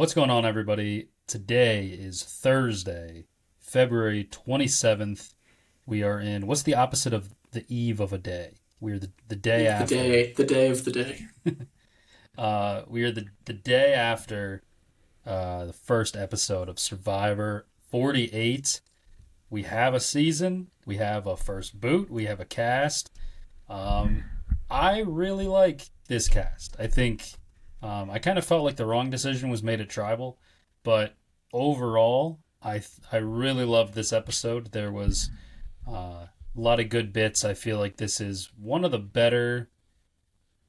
What's going on, everybody? Today is Thursday, February 27th. We are in, what's the opposite of the eve of a day? We're the day The after. day, the day of the day. We are the day after the first episode of Survivor 48. We have a season, we have a first boot, we have a cast. Um, I really like this cast. I think I kind of felt like the wrong decision was made at Tribal, but overall, I really loved this episode. There was a lot of good bits. I feel like this is one of the better.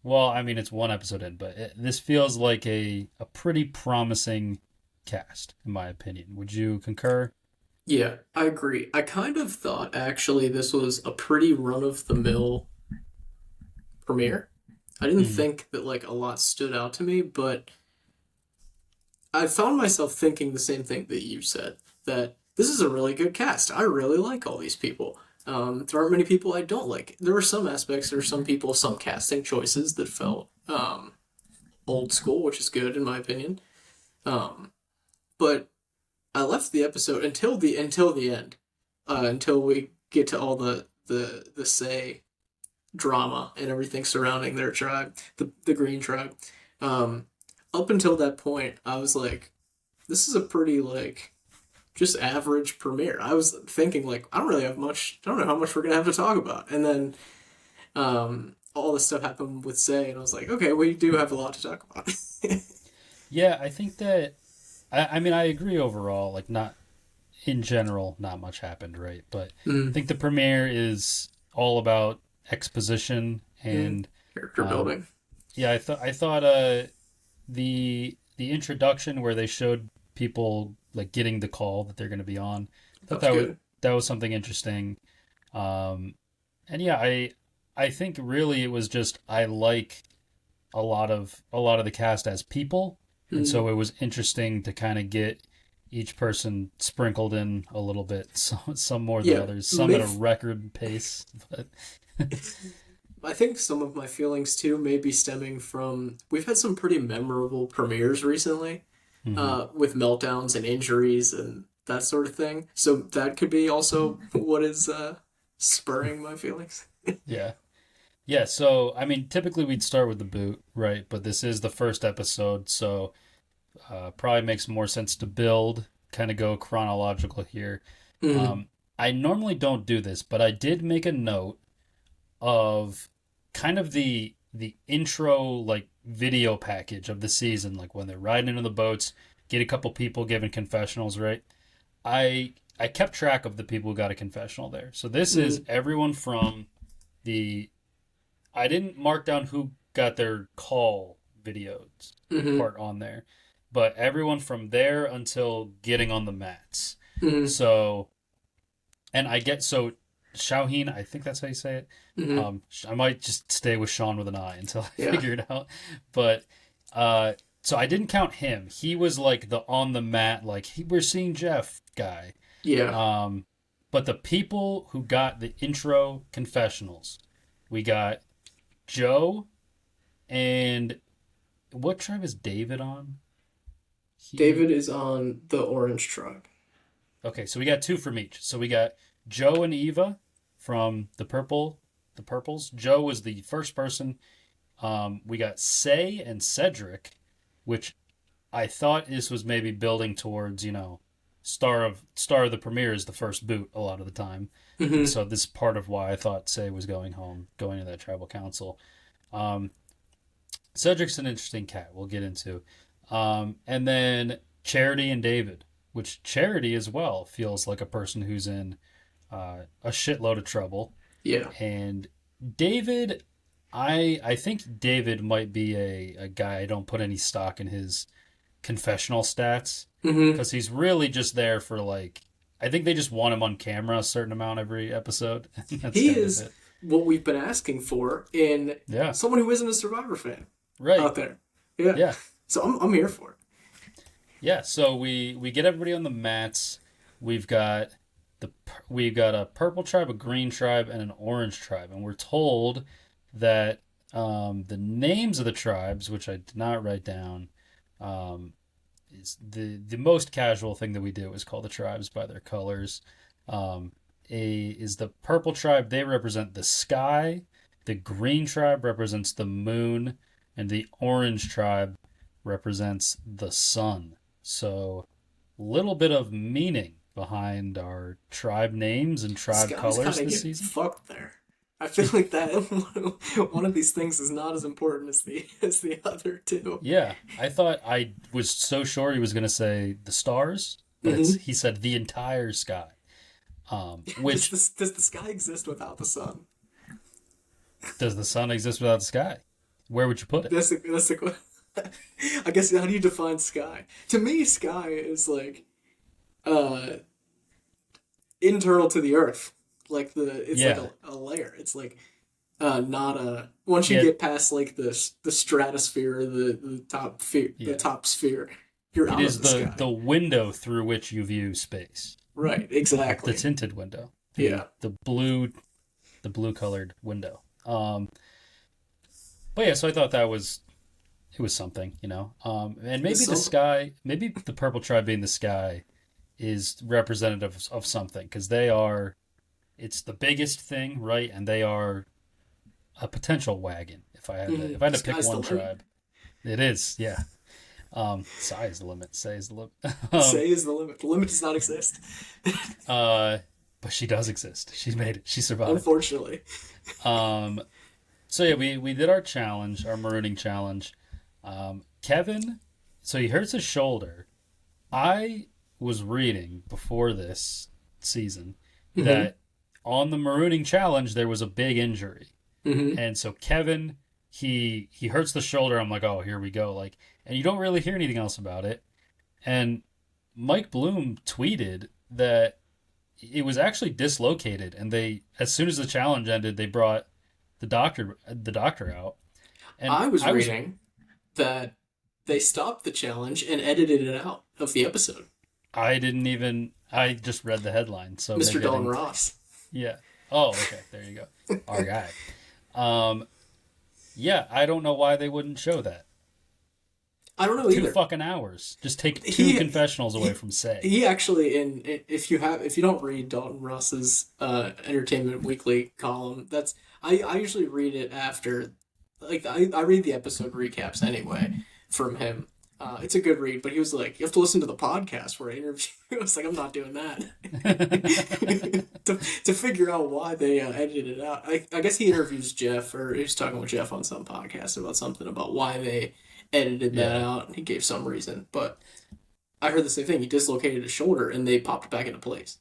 Well, I mean, it's one episode in, but this feels like a pretty promising cast, in my opinion. Would you concur? Yeah, I agree. I kind of thought actually this was a pretty run of the mill premiere. I didn't Mm, think that like a lot stood out to me, but I found myself thinking the same thing that you said, that this is a really good cast. I really like all these people. There aren't many people I don't like. There were some aspects, there were some people, some casting choices that felt old school, which is good in my opinion. Um, but I left the episode until the end, until we get to all the say drama and everything surrounding their tribe, the Green tribe. Um, Up until that point, I was like, this is a pretty like just average premiere. I was thinking like I don't really have much. I don't know how much we're gonna have to talk about, and then all this stuff happened with Say, and I was like, okay, we do have a lot to talk about. yeah, I think that I mean I agree overall. Like not in general, not much happened, right? But I mm, think the premiere is all about exposition mm. and Character um, building. yeah, I thought the introduction where they showed people like getting the call that they're going to be on. I That thought was good. that was something interesting. Um, and yeah, I think really it was just I like a lot of the cast as people, and Mm, so it was interesting to kind of get each person sprinkled in a little bit, some more than yeah, others, some at a myth. record pace. But I think some of my feelings too may be stemming from we've had some pretty memorable premieres recently, mhm. with meltdowns and injuries and that sort of thing. So that could be also what is spurring my feelings. Yeah. Yeah, so I mean, typically we'd start with the boot, right? But this is the first episode, so probably makes more sense to build, kind of go chronological here. Mm, Um, I normally don't do this, but I did make a note of kind of the intro like video package of the season, like when they're riding into the boats, get a couple people giving confessionals, right? I kept track of the people who got a confessional there. So this is mm, everyone from the I didn't mark down who got their call videos mm, part on there, but everyone from there until getting on the mats. mm, So, and I get so Shauheen, I think that's how you say it. mm. I might just stay with Sean with an I until I Yeah, figure it out. But uh, so I didn't count him. He was like the on the mat, like we're seeing Jeff guy. yeah. Um, but the people who got the intro confessionals, we got Joe and what tribe is David on? He David is on the Orange Tribe. okay, so we got two from each. So we got Joe and Eva from the purples. Joe was the first person. We got Say and Cedric, which I thought this was maybe building towards, star of the premiere is the first boot a lot of the time. And Mm-hmm. so this is part of why I thought Say was going home, going to that tribal council. Um, Cedric's an interesting cat. We'll get into, and then Charity and David, which Charity as well feels like a person who's in a shitload of trouble, Yeah. and David, I think David might be a guy I don't put any stock in his confessional stats Mm-hmm. because he's really just there for like I think they just want him on camera a certain amount every episode. That's He kind of is it. what we've been asking for in Yeah. someone who isn't a Survivor fan Right. out there. Yeah. Yeah. So I'm here for it. Yeah, so we get everybody on the mats. We've got we've got a purple tribe, a green tribe, and an orange tribe, and we're told that the names of the tribes, which I did not write down, um, is the most casual thing that we do is call the tribes by their colors. Um, is the purple tribe. They represent the sky. The green tribe represents the moon, and the orange tribe represents the sun. So, little bit of meaning behind our tribe names and This tribe guy's colors kind of this getting season. fucked there. I feel like that one of these things is not as important as the other two. Yeah, I thought I was so sure he was going to say the stars, but it's Mm-hmm. he said the entire sky. Which Does the sky exist without the sun? does the sun exist without the sky? Where would you put it? That's the I guess how do you define sky? To me, sky is like uh internal to the earth. Like it's like Yeah, a layer. It's like not a once you yeah, get past like the stratosphere, the yeah. top sphere, you're It out of is the the sky. window through which you view space, Right, like the exactly. tinted window, Yeah. the blue colored window. But yeah, so I thought that was it was something, you know. And The maybe the sun sky, maybe the purple tribe being the sky is representative of something because they are it's the biggest thing, right? And they are a potential wagon. If I had to pick sky's the one limit. tribe, it is, yeah. Sky is the limit. Say is the limit. Say is the limit. The limit does not exist. Uh, but she does exist. She made it. She survived. Unfortunately. Um, so yeah, we did our challenge, our marooning challenge. Kevin, so he hurts his shoulder. I was reading before this season Mm-hmm. that on the marooning challenge there was a big injury. Mm-hmm. And so Kevin, he hurts the shoulder. I'm like, oh, here we go. Like, and you don't really hear anything else about it. And Mike Bloom tweeted that it was actually dislocated, and they, as soon as the challenge ended, they brought the doctor out. And I was I was, reading that they stopped the challenge and edited it out of the episode. I didn't even, I just read the headline, so Mr. maybe I Don didn't. Ross. Yeah. Oh, okay. There you go. Our guy. Um, yeah, I don't know why they wouldn't show that. I don't know Two either. fucking hours. Just take two He confessionals away he from Say. he actually if you don't read Dalton Ross's Entertainment Weekly column, that's I usually read it after like I read the episode recaps anyway from him. It's a good read, but he was like, you have to listen to the podcast where I interview. I was like, I'm not doing that. To figure out why they edited it out. I guess he interviews Jeff, or he was talking with Jeff on some podcast about something about why they edited that Yeah. out, and he gave some reason. But I heard the same thing. He dislocated his shoulder, and they popped it back into place.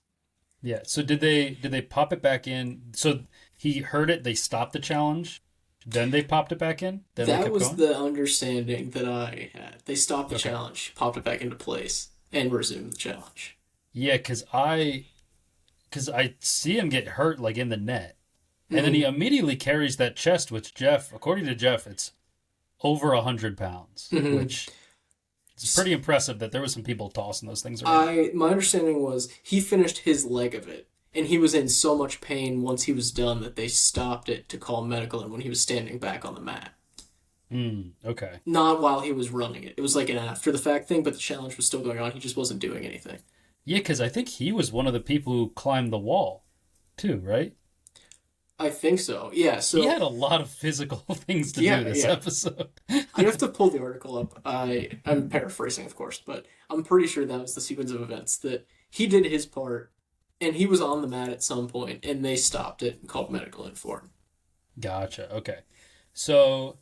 Yeah. So did they pop it back in? So he heard it, they stopped the challenge, then they popped it back in? Then they That kept was going? the understanding that I had. They stopped the Okay. challenge, popped it back into place, and resumed the challenge. Yeah, cause I see him get hurt like in the net. And then Hmm. he immediately carries that chest, which Jeff, according to Jeff, it's over 100 pounds, Hmm. which is pretty impressive that there was some people tossing those things around. My understanding was he finished his leg of it, and he was in so much pain once he was done that they stopped it to call medical and when he was standing back on the mat. Okay. Not while he was running it. It was like an after the fact thing, but the challenge was still going on. He just wasn't doing anything. Yeah, because I think he was one of the people who climbed the wall, too, right? I think so. Yeah. He had So a lot of physical things to do yeah, this yeah. episode. I have to pull the article up. I'm paraphrasing, of course, but I'm pretty sure that was the sequence of events that he did his part, and he was on the mat at some point, and they stopped it and called medical in for him. Gotcha. Okay. So,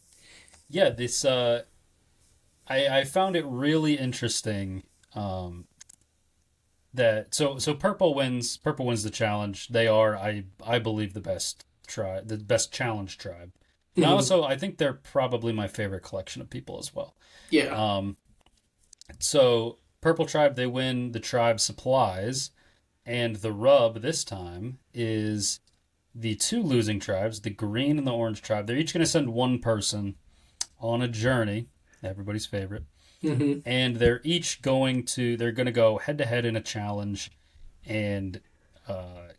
yeah, this I found it really interesting that so Purple wins the challenge. They are I believe the best challenge tribe. And Mhm. also I think they're probably my favorite collection of people as well. Yeah. Um so Purple tribe they win the tribe supplies, and the rub this time is the two losing tribes, the green and the orange tribe. They're each going to send one person on a journey, everybody's favorite, Hmm. and they're going to go head to head in a challenge and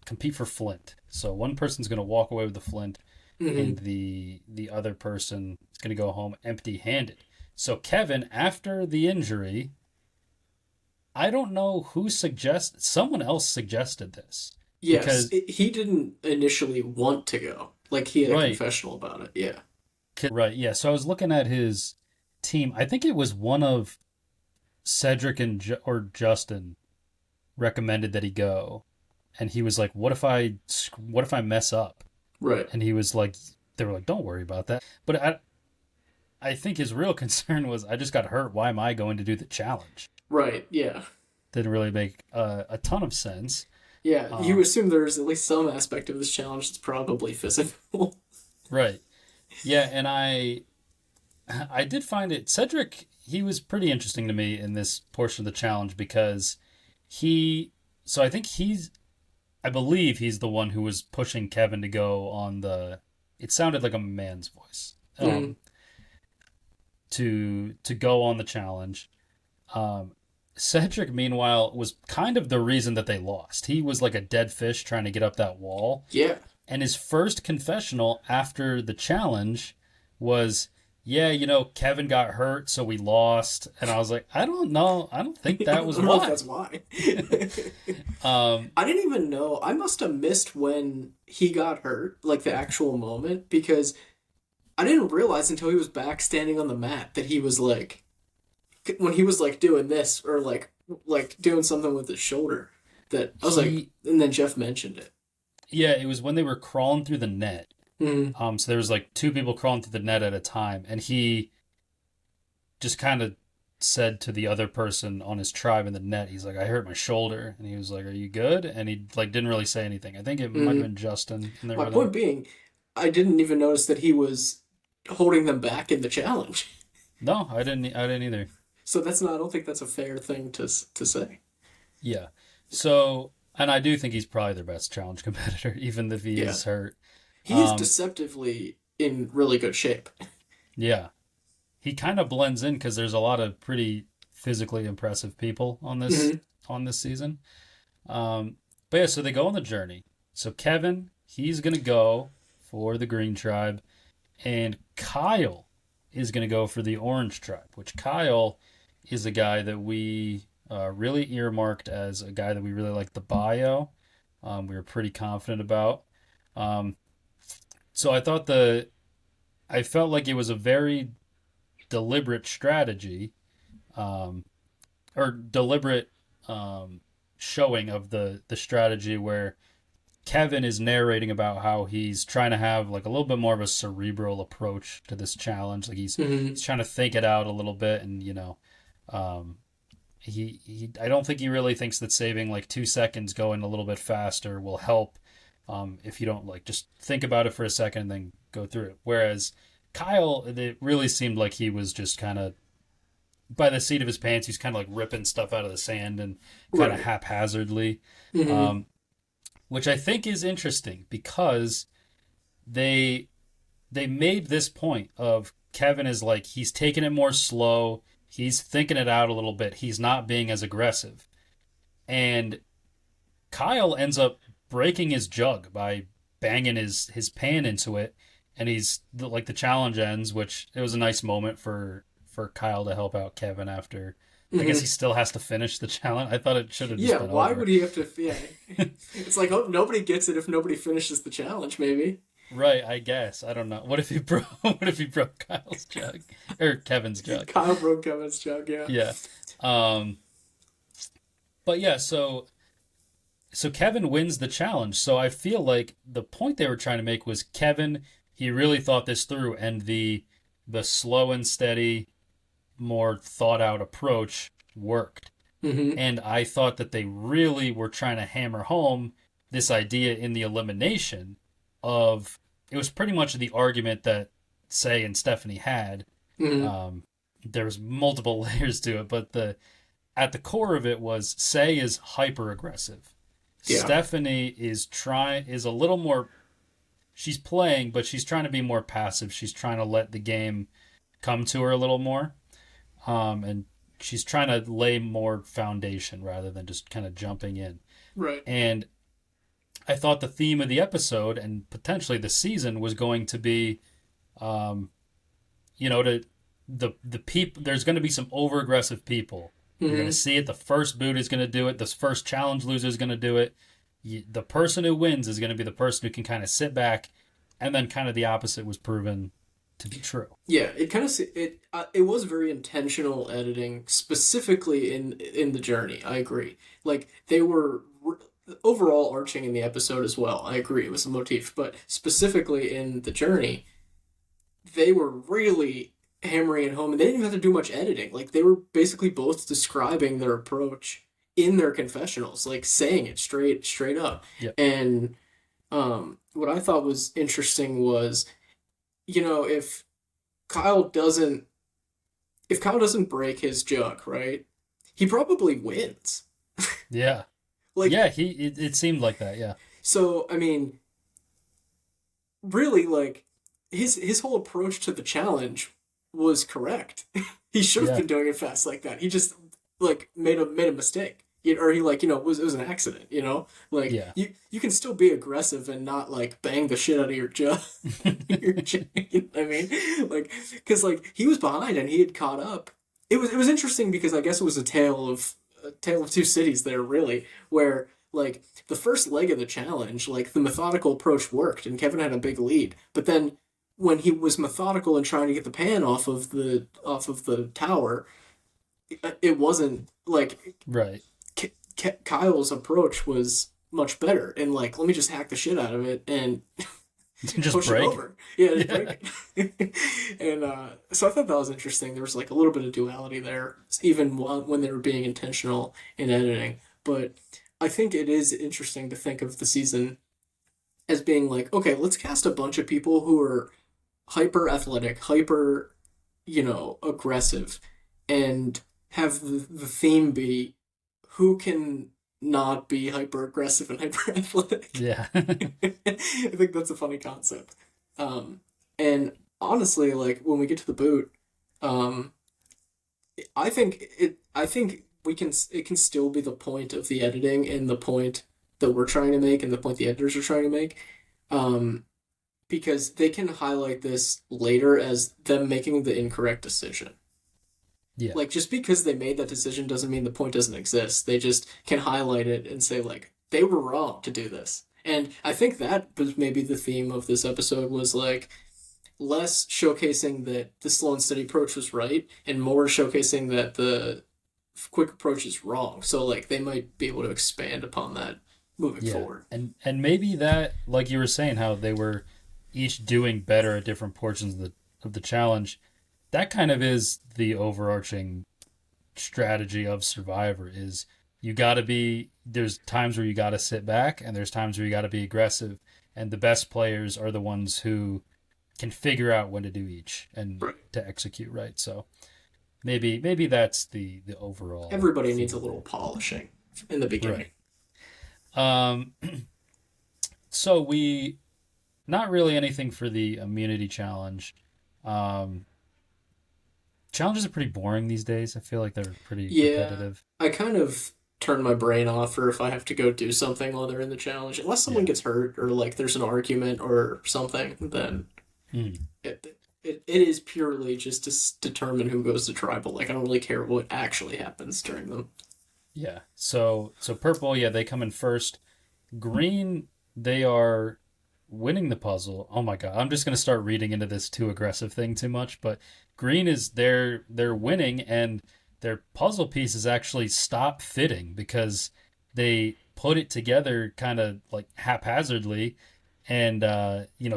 compete for flint. So one person's going to walk away with the flint, Hmm. and the other person is going to go home empty handed. So Kevin, after the injury, I don't know who suggested. Someone else suggested this Yes, because he didn't initially want to go. Like he had a right, confessional about it. Yeah. right, yeah. So I was looking at his team. I think it was one of Cedric and or Justin recommended that he go, and he was like, what if I mess up?" Right. And he was like, they were like, "Don't worry about that." But I think his real concern was, I just got hurt. Why am I going to do the challenge? Right. Yeah. Didn't really make a ton of sense. Yeah. You Um, assume there's at least some aspect of this challenge that's probably physical. right. Yeah, and I did find it Cedric. He was pretty interesting to me in this portion of the challenge because he. So I think I believe he's the one who was pushing Kevin to go on the. It sounded like a man's voice. Mhm. To go on the challenge. Um, Cedric, meanwhile, was kind of the reason that they lost. He was like a dead fish trying to get up that wall. Yeah. And his first confessional after the challenge was, yeah, Kevin got hurt, so we lost. And I was like, I don't know. I don't think I that was don't know if why. that's why. Um, I didn't even know. I must have missed when he got hurt, like the actual moment, because I didn't realize until he was back standing on the mat that he was like, when he was like doing this or like doing something with his shoulder, that I was like, he, and then Jeff mentioned it. yeah, it was when they were crawling through the net. Mm-hmm. So there was like two people crawling through the net at a time, and he just kind of said to the other person on his tribe in the net, he's like, "I hurt my shoulder," and he was like, "Are you good?" And he like didn't really say anything. I think it might have Mm-hmm. been Justin in there My with point him. being, I didn't even notice that he was holding them back in the challenge. No, I didn't. I didn't either. So that's not. I don't think that's a fair thing to say. Yeah. So, and I do think he's probably their best challenge competitor, even if he Yeah, is hurt. he is Um, deceptively in really good shape. yeah, he kind of blends in because there's a lot of pretty physically impressive people Mm-hmm. on this season. Um, but yeah, so they go on the journey. So Kevin, he's gonna go for the Green Tribe, and Kyle is gonna go for the Orange Tribe. Which Kyle is a guy that we really earmarked as a guy that we really like the bio. We were pretty confident about. Um, so I felt like it was a very deliberate strategy, um, or deliberate um, showing of the strategy where Kevin is narrating about how he's trying to have like a little bit more of a cerebral approach to this challenge. Like Mm-hmm. he's trying to think it out a little bit, and um, he I don't think he really thinks that saving like 2 seconds going a little bit faster will help. If you don't like just think about it for a second and then go through it. Whereas Kyle, it really seemed like he was just kind of by the seat of his pants. He's kind of like ripping stuff out of the sand and kind of Right. haphazardly, Mm-hmm. um, which I think is interesting because they they made this point of Kevin is like he's taking it more slow. He's thinking it out a little bit. He's not being as aggressive. And Kyle ends up breaking his jug by banging his pan into it, and he's like the challenge ends, which it was a nice moment for Kyle to help out Kevin after. I guess Mm-hmm. he still has to finish the challenge. I thought it should have just Yeah. been Why over. would he have to? Yeah. It's like, oh, nobody gets it if nobody finishes the challenge. Maybe Right, I guess. I don't know. What if he broke? What if he broke Kyle's jug or Kevin's jug? Kyle broke Kevin's jug. Yeah. Yeah. Um. But yeah. So Kevin wins the challenge. So I feel like the point they were trying to make was Kevin. He really thought this through, and the slow and steady, more thought out approach worked. Mm-hmm. And I thought that they really were trying to hammer home this idea in the elimination of it was pretty much the argument that Say and Stephanie had. Mm-hmm. Um, there was multiple layers to it, but the at the core of it was Say is hyper aggressive. Yeah. Stephanie is a little more she's playing, but she's trying to be more passive. She's trying to let the game come to her a little more. And she's trying to lay more foundation rather than just kind of jumping in. Right. And I thought the theme of the episode and potentially the season was going to be, um, to the people. There's going to be some over aggressive people You're going to Hmm. see it. The first boot is going to do it. The first challenge loser is going to do it. The person who wins is going to be the person who can kind of sit back, and then kind of the opposite was proven to be true. Yeah, it was very intentional editing, specifically in the journey. I agree. Like they were overall arching in the episode as well. I agree, it was a motif, but specifically in the journey, they were really hammering it home, and they didn't even have to do much editing. Like they were basically both describing their approach in their confessionals, like saying it straight up. Yep. And what I thought was interesting was, if Kyle doesn't if Kyle doesn't break his jug, right? He probably wins. Yeah. Like Yeah. It seemed like that. Yeah. so, I mean, really, like his whole approach to the challenge was correct. He should have Yeah. been doing it fast like that. He just like made a mistake. Or he like it was an accident. Like Yeah. you can still be aggressive and not like bang the shit out of your jug. You know what I mean? Like, because like he was behind and he had caught up. It was interesting because I guess it was a tale of two cities there, really, where like the first leg of the challenge, like the methodical approach worked and Kevin had a big lead, but then when he was methodical and trying to get the pan off of the tower, it wasn't like Right. Kyle's approach was much better and like let me just hack the shit out of it and Just push it break. over. Yeah, just Yeah. break it. And so I thought that was interesting. There was like a little bit of duality there, even when they were being intentional in editing. But I think it is interesting to think of the season as being like, okay, let's cast a bunch of people who are hyper athletic, hyper, aggressive, and have the theme be who can not be hyper aggressive and hyper athletic. Yeah. I think that's a funny concept. Um, and honestly, like when we get to the boot, um, I think it can still be the point of the editing and the point that we're trying to make and the point the editors are trying to make. Um, because they can highlight this later as them making the incorrect decision. Yeah. Like just because they made that decision doesn't mean the point doesn't exist. They just can highlight it and say like they were wrong to do this. And I think that was maybe the theme of this episode was like less showcasing that the slow and steady approach was right and more showcasing that the quick approach is wrong. So like they might be able to expand upon that moving Yeah. forward. And maybe that, like you were saying, how they were each doing better at different portions of the challenge. That kind of is the overarching strategy of Survivor is you got to be there's times where you got to sit back and there's times where you got to be aggressive, and the best players are the ones who can figure out when to do each and Right. to execute right. So maybe that's the overall Everybody needs a theme little polishing in the beginning. there. Right. So we not really anything for the immunity challenge. Um Challenges are pretty boring these days. I feel like they're pretty Yeah, repetitive. I kind of turn my brain off for if I have to go do something while they're in the challenge. Unless someone Yeah. gets hurt or like there's an argument or something, then Mm. it is purely just to determine who goes to tribal. Like I don't really care what actually happens during them. Yeah. So purple, yeah, they come in first. Green, they are winning the puzzle. Oh my god, I'm just gonna start reading into this too aggressive thing too much, but green is they're winning and their puzzle pieces actually stop fitting because they put it together kind of like haphazardly and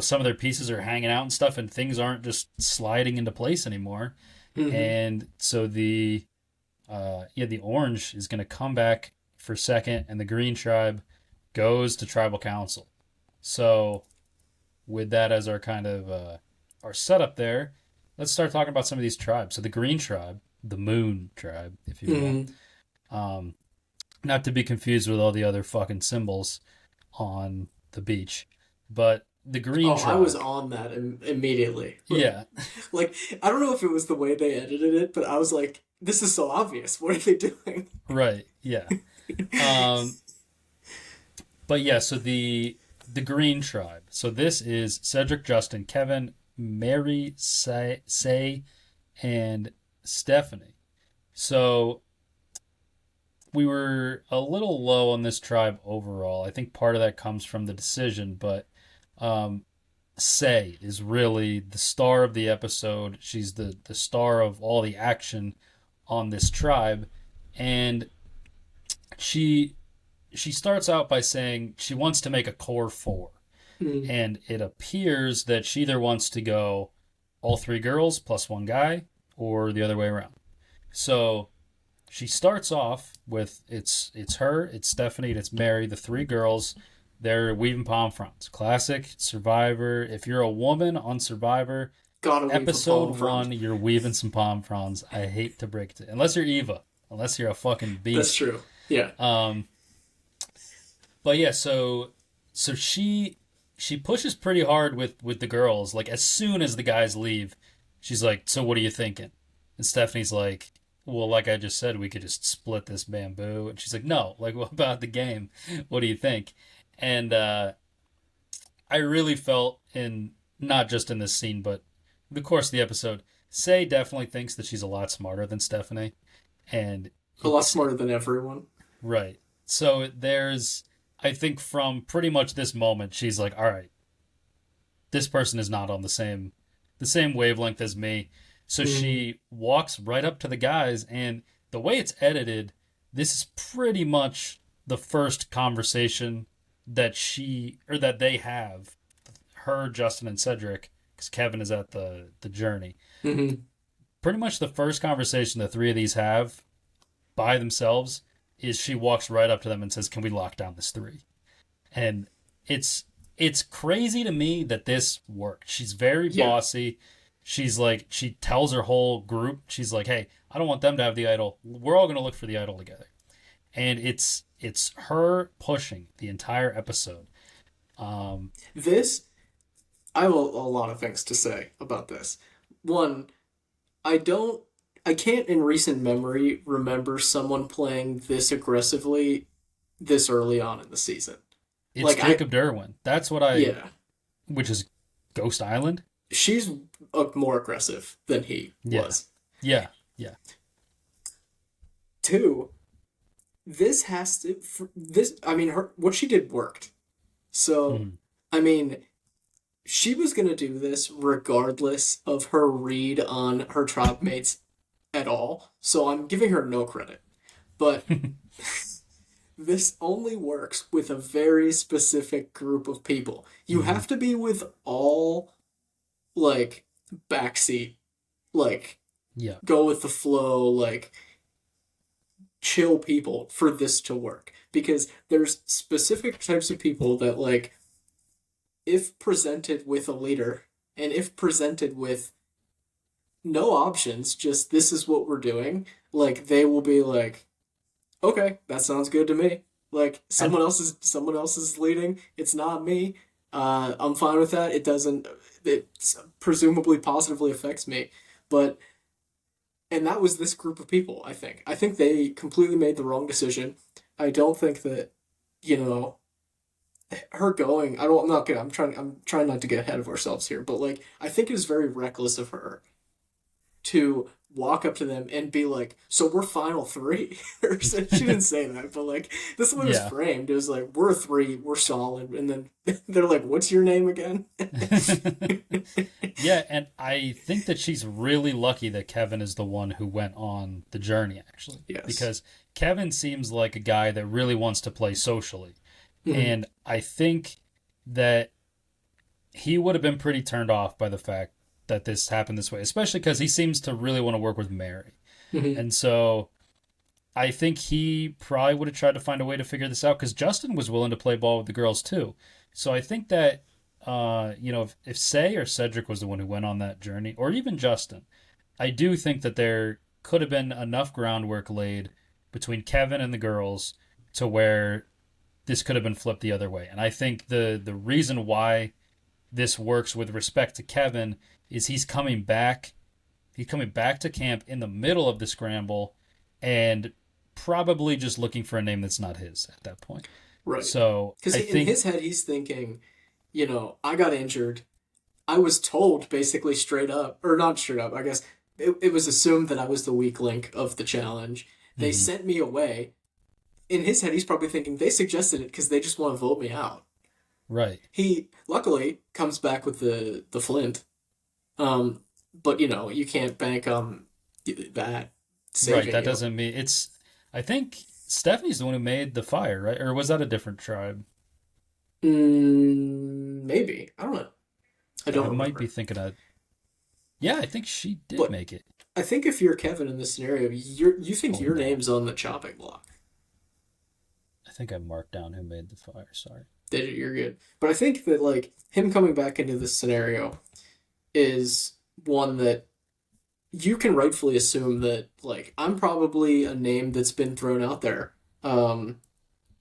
some of their pieces are hanging out and stuff and things aren't just sliding into place anymore. Hmm. And so the orange is going to come back for second, and the green tribe goes to tribal council. So, with that as our kind of our setup there, let's start talking about some of these tribes. So, the green tribe, the moon tribe, if you will, Hmm. um, not to be confused with all the other fucking symbols on the beach, but the green Oh, I was tribe. on that immediately. Yeah, Like I don't know if it was the way they edited it, but I was like, this is so obvious. What are they doing? right. Yeah. Um, but yeah, so the Green Tribe. So this is Cedric, Justin, Kevin, Mary, Say, and Stephanie. So we were a little low on this tribe overall. I think part of that comes from the decision, but um, Say is really the star of the episode. She's the star of all the action on this tribe, and she she starts out by saying she wants to make a core four, Mm. and it appears that she either wants to go all three girls plus one guy, or the other way around. So she starts off with it's her, it's Stephanie, and it's Mary, the three girls. They're weaving palm fronds. Classic Survivor. If you're a woman on Survivor, Gotta leave the palm episode front. one, you're weaving some palm fronds. I hate to break it to, unless you're Eva, unless you're a fucking That's beast. true. Yeah. Um, but yeah, so she pushes pretty hard with the girls. Like as soon as the guys leave, she's like, "So what are you thinking?" And Stephanie's like, "Well, like I just said, we could just split this bamboo." And she's like, "No, like what about the game? What do you think?" And I really felt in not just in this scene, but the course of the episode, Say definitely thinks that she's a lot smarter than Stephanie, and A lot it's smarter than everyone. right. So there's, I think from pretty much this moment, she's like, all right, this person is not on the same wavelength as me. So Mm. she walks right up to the guys, and the way it's edited, this is pretty much the first conversation that she or that they have, her, Justin, and Cedric, because Kevin is at the journey. Hmm. Pretty much the first conversation the three of these have by themselves is she walks right up to them and says, "Can we lock down this three?" And it's crazy to me that this worked. She's very Yeah. bossy. She's like she tells her whole group, she's like, "Hey, I don't want them to have the idol. We're all going to look for the idol together." And it's her pushing the entire episode. Um This, I have a lot of things to say about this. One, I don't, I can't in recent memory remember someone playing this aggressively this early on in the season. it's Like, I, Jacob Derwin. That's what I yeah, which is Ghost Island. she's more aggressive than he Yeah. was. Yeah. Yeah. Two, this has to, this, I mean, her, what she did worked. So, Mhm. I mean, she was going to do this regardless of her read on her tribe mates at all. So I'm giving her no credit. But this only works with a very specific group of people. You Mhm. have to be with all, like, backseat, like, Yeah. go with the flow, like, chill people for this to work. Because there's specific types of people that, like, if presented with a leader and if presented with no options, just this is what we're doing, like they will be like, okay, that sounds good to me. Like And someone else is leading. It's not me. I'm fine with that. It doesn't. It presumably positively affects me, but and that was this group of people. I think they completely made the wrong decision. I don't think that you know her going. I don't. I'm not gonna. I'm trying not to get ahead of ourselves here, but like I think it was very reckless of her to walk up to them and be like, "So we're final three." Or she didn't say that, but like this is what it was yeah. framed. It was like we're three, we're solid, and then they're like, "What's your name again?" Yeah, and I think that she's really lucky that Kevin is the one who went on the journey, actually. Yes. Because Kevin seems like a guy that really wants to play socially. Hmm. And I think that he would have been pretty turned off by the fact that this happened this way, especially because he seems to really want to work with Mary. Hmm. And so I think he probably would have tried to find a way to figure this out because Justin was willing to play ball with the girls too. So I think that if Say or Cedric was the one who went on that journey, or even Justin, I do think that there could have been enough groundwork laid between Kevin and the girls to where this could have been flipped the other way. And I think the reason why this works with respect to Kevin is he's coming back. He's coming back to camp in the middle of the scramble, and probably just looking for a name that's not his at that point. Right. So Because I in think, his head, he's thinking, I got injured. I was told basically straight up, or not straight up, I guess it was assumed that I was the weak link of the challenge. They mhm, sent me away. in his head, he's probably thinking they suggested it because they just want to vote me out. Right. He luckily comes back with the Flint, but you can't bank on that Right. saving That you. doesn't mean it's. I think Stephanie's the one who made the fire, right? Or was that a different tribe? Maybe I don't know. I don't I might be remember. thinking of. Yeah, I think she did But make it. I think if you're Kevin in this scenario, you think Oh your no. name's on the chopping block. I think I marked down who made the fire. Sorry. That you're good. But I think that like him coming back into this scenario is one that you can rightfully assume that like I'm probably a name that's been thrown out there,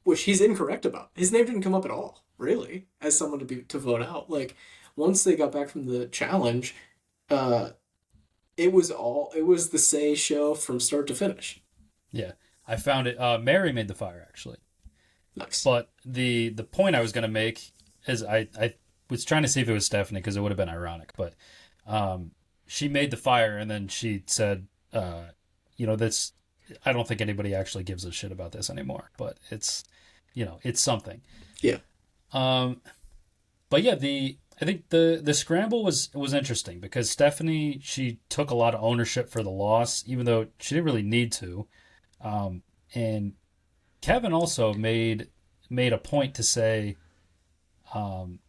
which he's incorrect about. His name didn't come up at all, really, as someone to vote out. Like once they got back from the challenge, uh, it was the Say show from start to finish. Yeah, I found it. Mary made the fire actually. Nice. But the point I was gonna make is I was trying to see if it was Stephanie because it would have been ironic, but um, she made the fire and then she said, this. I don't think anybody actually gives a shit about this anymore, but it's something. Yeah. Um, but yeah, the I think the scramble was interesting because Stephanie she took a lot of ownership for the loss, even though she didn't really need to. And Kevin also made a point to say, um,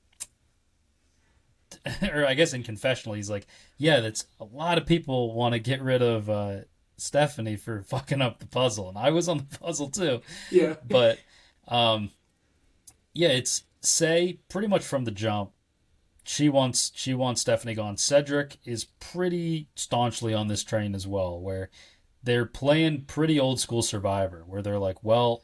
or I guess in confessional, he's like, yeah, that's a lot of people want to get rid of Stephanie for fucking up the puzzle, and I was on the puzzle too, Yeah. but um, yeah, it's Say pretty much from the jump. She wants Stephanie gone. Cedric is pretty staunchly on this train as well, where they're playing pretty old school Survivor, where they're like, well,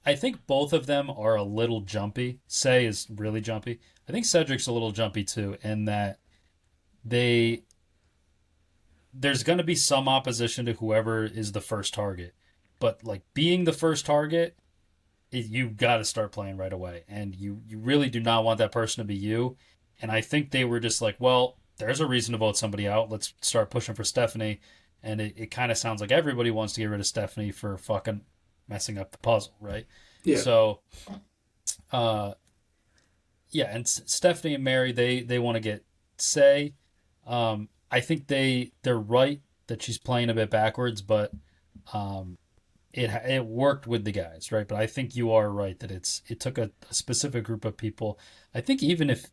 I think both of them are a little jumpy. Say is really jumpy. I think Cedric's a little jumpy too, in that they there's going to be some opposition to whoever is the first target, but like being the first target, you got to start playing right away, and you really do not want that person to be you. And I think they were just like, well, there's a reason to vote somebody out. Let's start pushing for Stephanie. And it kind of sounds like everybody wants to get rid of Stephanie for fucking messing up the puzzle, right? Yeah. So, uh, yeah, and Stephanie and Mary they want to get Say. I think they're right that she's playing a bit backwards, but um, it worked with the guys, right? But I think you are right that it took a specific group of people. I think even if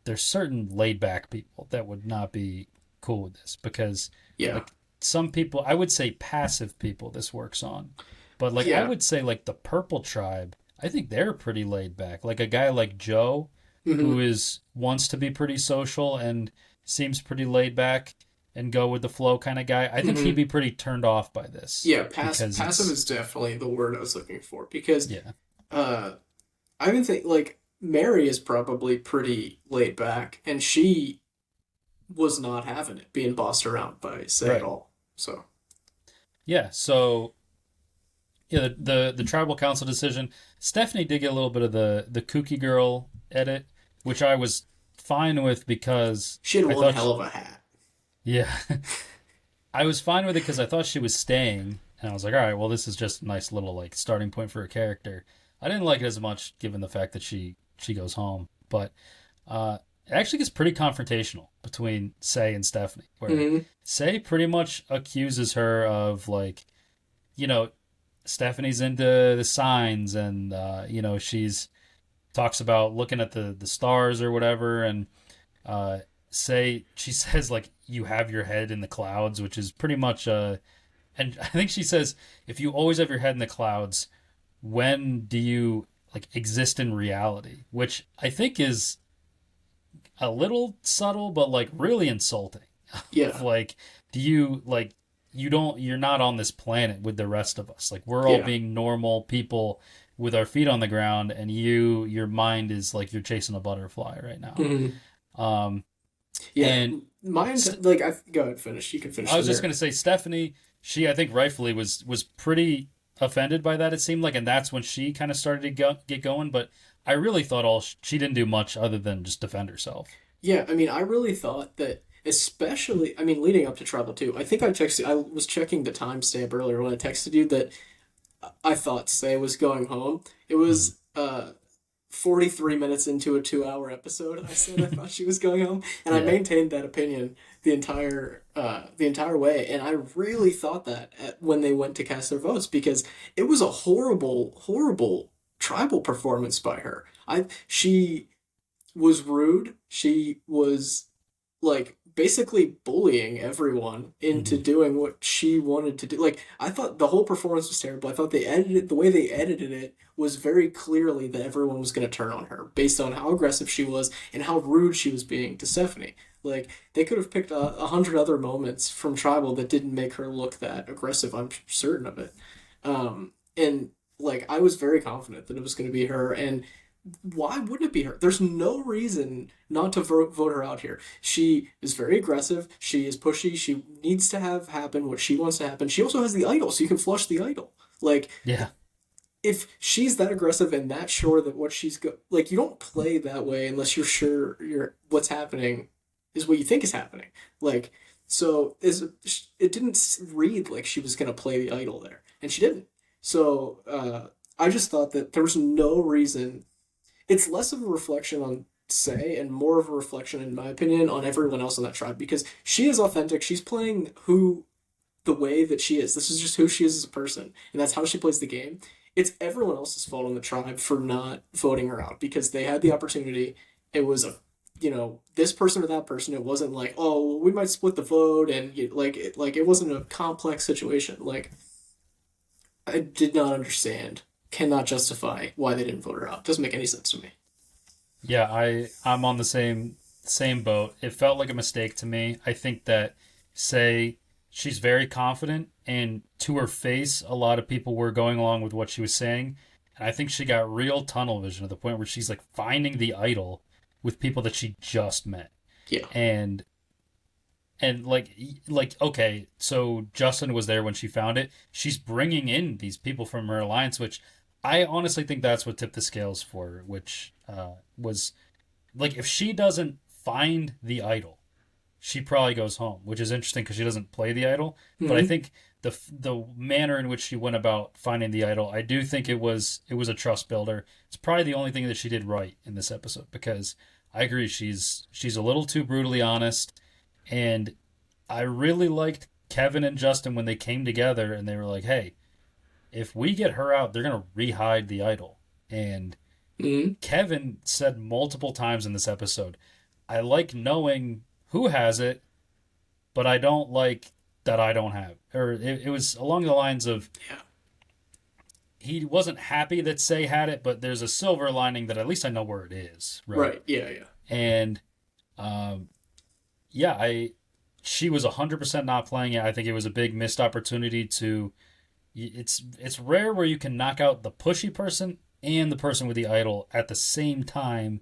there's certain laid back people that would not be cool with this because Yeah. like some people, I would say passive people this works on, but like I Yeah. would say like the Purple Tribe, I think they're pretty laid back. Like a guy like Joe, Hmm. who is wants to be pretty social and seems pretty laid back and go with the flow kind of guy. I think he'd Hmm. be pretty turned off by this Yeah. because Passive it's is definitely the word I was looking for because yeah. uh, I even think like Mary is probably pretty laid back, and she was not having it being bossed around by Say at Right. all. So Yeah. So yeah, the tribal council decision. Stephanie did get a little bit of the kooky girl edit, which I was fine with because she had I one thought, hell of a hat. yeah, I was fine with it because I thought she was staying, and I was like, all right, well, this is just a nice little like starting point for a character. I didn't like it as much given the fact that she goes home, but it actually gets pretty confrontational between Say and Stephanie, where Hmm. Say pretty much accuses her of like, you know, Stephanie's into the signs and she's talks about looking at the stars or whatever and uh say she says like you have your head in the clouds, which is pretty much and I think she says if you always have your head in the clouds, when do you like exist in reality, which I think is a little subtle but like really insulting. Yeah. Like, do you like you're not on this planet with the rest of us. Like we're all Yeah. being normal people with our feet on the ground, and your mind is like you're chasing a butterfly right now. Hmm. Um, Yeah. and Mine, like, I go ahead, finish. You can finish I the was just narrative. gonna say Stephanie, she I think rightfully was pretty offended by that. It seemed like, and that's when she kind of started to get going. But I really thought all she didn't do much other than just defend herself. Yeah, I mean, I really thought that, especially, I mean, leading up to Tribal 2, I think I was checking the timestamp earlier when I texted you that I thought Say was going home. It Mm. was 43 minutes into a 2 hour episode. I said I thought she was going home, and I Yeah. maintained that opinion the entire way. And I really thought that when they went to cast their votes because it was a horrible tribal performance by her. I She was rude. She was like basically bullying everyone into Hmm. doing what she wanted to do. Like I thought the whole performance was terrible. I thought the way they edited it was very clearly that everyone was going to turn on her based on how aggressive she was and how rude she was being to Stephanie. Like they could have picked 100 other moments from Tribal that didn't make her look that aggressive. I'm certain of it. And like I was very confident that it was going to be her, and why wouldn't it be her? There's no reason not to vote her out here. She is very aggressive. She is pushy. She needs to have happen what she wants to happen. She also has the idol, so you can flush the idol. Like, Yeah. if she's that aggressive and that sure that what she's like, you don't play that way unless you're sure what's happening is what you think is happening. Like, so it didn't read like she was gonna play the idol there, and she didn't. So I just thought that there was no reason. It's less of a reflection on Say and more of a reflection, in my opinion, on everyone else on that tribe because she is authentic. She's playing who the way that she is. This is just who she is as a person, and that's how she plays the game. It's everyone else's fault on the tribe for not voting her out because they had the opportunity. It was this person or that person. It wasn't like, oh, we might split the vote, and it wasn't a complex situation. Like I did not understand, cannot justify why they didn't vote her out. Doesn't make any sense to me. Yeah, I'm on the same boat. It felt like a mistake to me. I think that say she's very confident and to her face a lot of people were going along with what she was saying. And I think she got real tunnel vision to the point where she's like finding the idol with people that she just met. Yeah. And like okay, so Justin was there when she found it. She's bringing in these people from her alliance, which I honestly think that's what tipped the scales for her, which was like if she doesn't find the idol, she probably goes home, which is interesting because she doesn't play the idol. But I Mm-hmm. think the manner in which she went about finding the idol, I do think it was a trust builder. It's probably the only thing that she did right in this episode because I agree she's a little too brutally honest, and I really liked Kevin and Justin when they came together and they were like, "Hey, if we get her out, they're gonna rehide the idol." And Mm-hmm. Kevin said multiple times in this episode, I like knowing who has it, but I don't like that I don't have it. Or it was along the lines of Yeah. he wasn't happy that Say had it, but there's a silver lining that at least I know where it is, right? Right. Yeah. Yeah. And um, yeah, she was 100% not playing it. I think it was a big missed opportunity to. It's rare where you can knock out the pushy person and the person with the idol at the same time,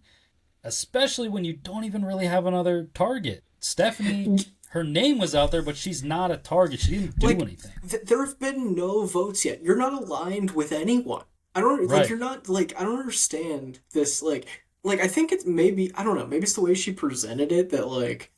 especially when you don't even really have another target. Stephanie, her name was out there, but she's not a target. She didn't do Like anything. there have been no votes yet. You're not aligned with anyone. I don't like. Right. You're not like. I don't understand this. Like I think it's maybe I don't know. Maybe it's the way she presented it that like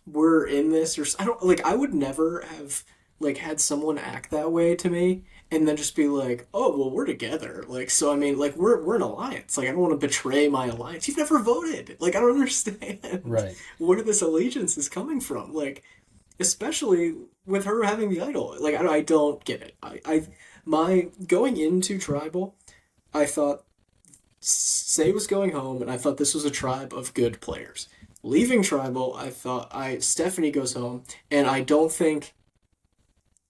we're in this or I don't like. I would never have like had someone act that way to me and then just be like, oh well, we're together. Like so. I mean, like we're an alliance. Like I don't want to betray my alliance. You've never voted. Like I don't understand Right. where this allegiance is coming from. Like especially with her having the idol. Like I don't get it. My going into tribal, I thought Say was going home, and I thought this was a tribe of good players. Leaving tribal, I thought I Stephanie goes home, and I don't think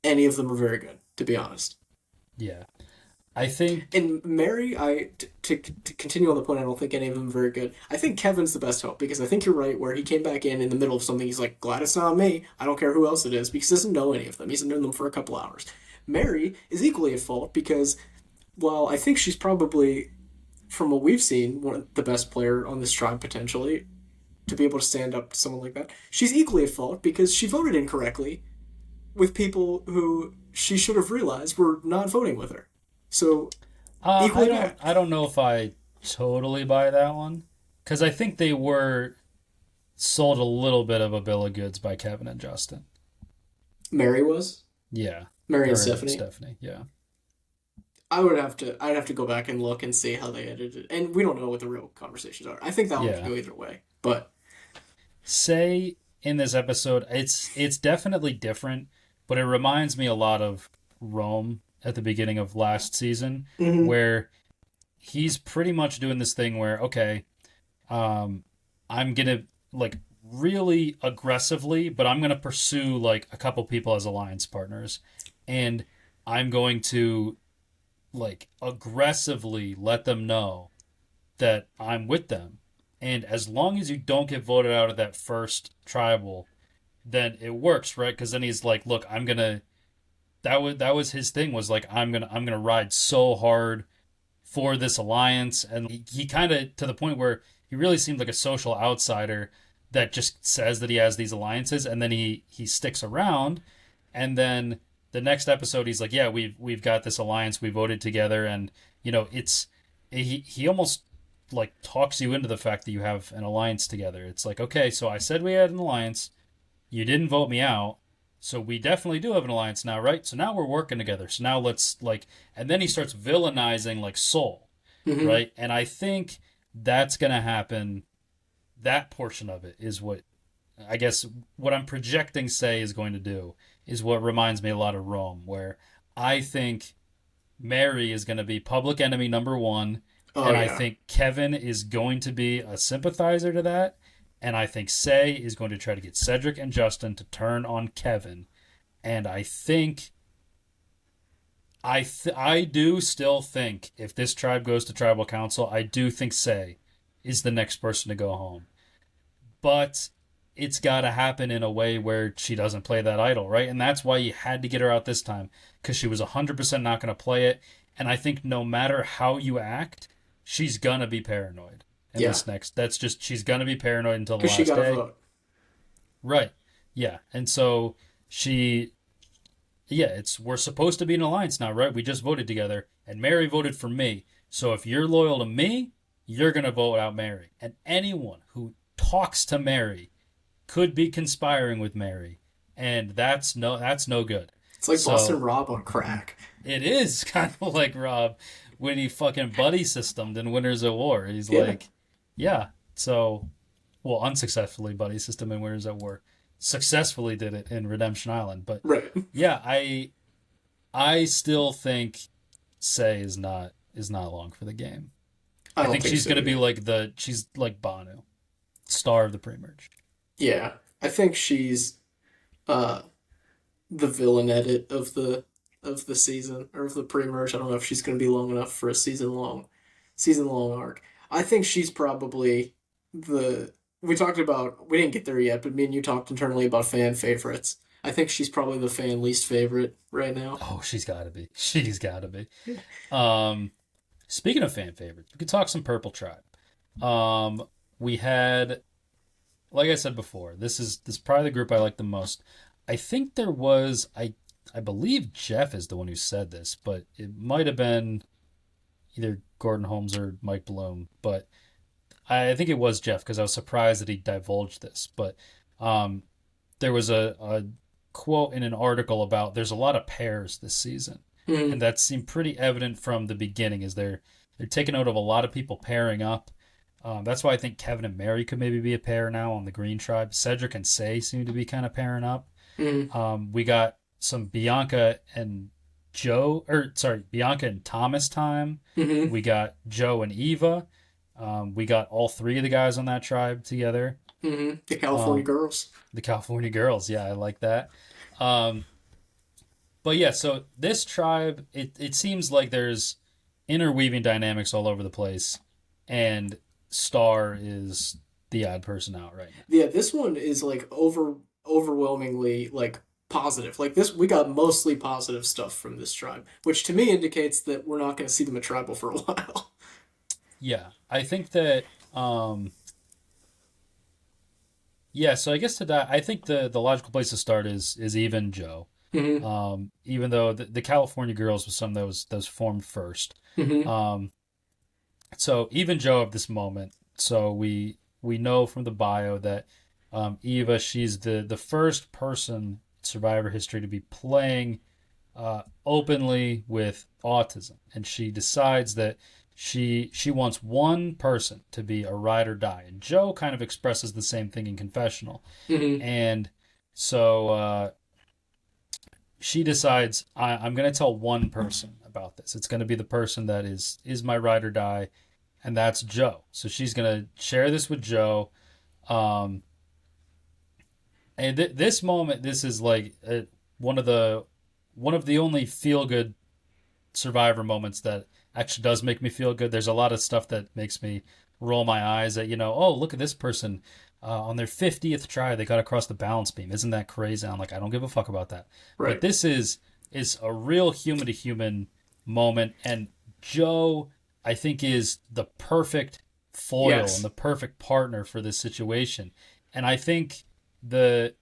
any of them are very good, to be honest. Yeah. I think. And Mary, to continue on the point, I don't think any of them are very good. I think Kevin's the best hope because I think you're right. Where he came back in the middle of something, he's like, "Glad it's not me. I don't care who else it is," because he doesn't know any of them. He's known them for a couple hours. Mary is equally at fault because while I think she's probably, from what we've seen, one of the best player on this tribe potentially to be able to stand up to someone like that, she's equally at fault because she voted incorrectly with people who she should have realized were not voting with her. So I equally don't. bad. I don't know if I totally buy that one because I think they were sold a little bit of a bill of goods by Kevin and Justin. Mary was. Yeah. Mary and Or Stephanie. Stephanie. Yeah. I'd have to go back and look and see how they edited it. And we don't know what the real conversations are. I think that one could Yeah. go either way. But Say in this episode, it's definitely different, but it reminds me a lot of Rome at the beginning of last season, mhm. where he's pretty much doing this thing where, okay, um, I'm gonna like really aggressively, but I'm gonna pursue like a couple people as alliance partners, and I'm going to like aggressively let them know that I'm with them. And as long as you don't get voted out of that first tribal, then it works, right? Because then he's like, "Look, I'm gonna." That was his thing, was like, I'm gonna ride so hard for this alliance, and he kind of, to the point where he really seemed like a social outsider that just says that he has these alliances, and then he sticks around, and then the next episode he's like, yeah, we've got this alliance, we voted together, and it's he almost like talks you into the fact that you have an alliance together. It's like, okay, so I said we had an alliance, you didn't vote me out, so we definitely do have an alliance now, right? So now we're working together. So now let's like, and then he starts villainizing like Soul, Mhm. right? And I think that's gonna happen. That portion of it is what, I guess, what I'm projecting Say is going to do, is what reminds me a lot of Rome, where I think Mary is going to be public enemy number one, Oh and I yeah. think Kevin is going to be a sympathizer to that, and I think Say is going to try to get Cedric and Justin to turn on Kevin, and I do still think if this tribe goes to tribal council, I do think Say is the next person to go home, but it's got to happen in a way where she doesn't play that idol, right? And that's why you had to get her out this time, because she was 100% not going to play it. And I think no matter how you act, she's going to be paranoid in Yeah. this next. That's just, she's going to be paranoid until the Because she last got a day. vote. Right. Yeah. And so she, yeah, we're supposed to be an alliance now, right? We just voted together, and Mary voted for me. So if you're loyal to me, you're going to vote out Mary. And anyone who talks to Mary could be conspiring with Mary, and that's no good. It's like Boston So Rob on crack. it is kind of like Rob when he fucking buddy systemed in Winners at War. He's Yeah. like, yeah. So, well, unsuccessfully buddy system in Winners at War. Successfully did it in Redemption Island, but Right. yeah, I still think Say is not long for the game. I I don't think think she's so gonna be either. like she's like Banu, star of the pre-merge. Yeah. I think she's uh the villain edit of the season or of the pre-merge. I don't know if she's going to be long enough for a season long arc. I think she's probably the we talked about we didn't get there yet, but me and you talked internally about fan favorites. I think she's probably the fan least favorite right now. Oh, she's got to be. She's got to be. Um, Speaking of fan favorites, we could talk some Purple Tribe. We had, like I said before, this is probably the group I like the most. I think there was I believe Jeff is the one who said this, but it might have been either Gordon Holmes or Mike Bloom, but I think it was Jeff, because I was surprised that he divulged this. But um, there was a quote in an article about there's a lot of pairs this season, Mm-hmm. and that seemed pretty evident from the beginning. Is they're taking note of a lot of people pairing up. That's why I think Kevin and Mary could maybe be a pair now on the Green Tribe. Cedric and Say seem to be kind of pairing up. Mm-hmm. We got some Bianca and Joe, or sorry, Bianca and Thomas time. Mm-hmm. We got Joe and Eva. We got all three of the guys on that tribe together. Mm-hmm. The California Um, girls. the California Girls, yeah, I like that. Um, but yeah, so this tribe, it seems like there's interweaving dynamics all over the place, and Star is the odd person out right now. Yeah, this one is like overwhelmingly like positive. Like this, we got mostly positive stuff from this tribe, which to me indicates that we're not going to see them at tribal for a while. Yeah, I think that. Yeah, so I guess to that, I think the logical place to start is even Joe. Mm-hmm. Even though the California Girls was some that was formed first. Mm-hmm. Um, so even Joe at this moment. So we know from the bio that Eva, she's the first person in Survivor history to be playing openly with autism, and she decides that she wants one person to be a ride or die. And Joe kind of expresses the same thing in confessional, Hmm. and so she decides I'm going to tell one person about this. It's going to be the person that is my ride or die, and that's Joe. So she's going to share this with Joe. Um, and this moment, this is like one of the one of the only feel good Survivor moments that actually does make me feel good. There's a lot of stuff that makes me roll my eyes at, oh, look at this person. On their 50th try, they got across the balance beam. Isn't that crazy? I'm like, I don't give a fuck about that. But Right. this is a real human to human moment, and Joe, I think, is the perfect foil and Yes. the perfect partner for this situation. And I think the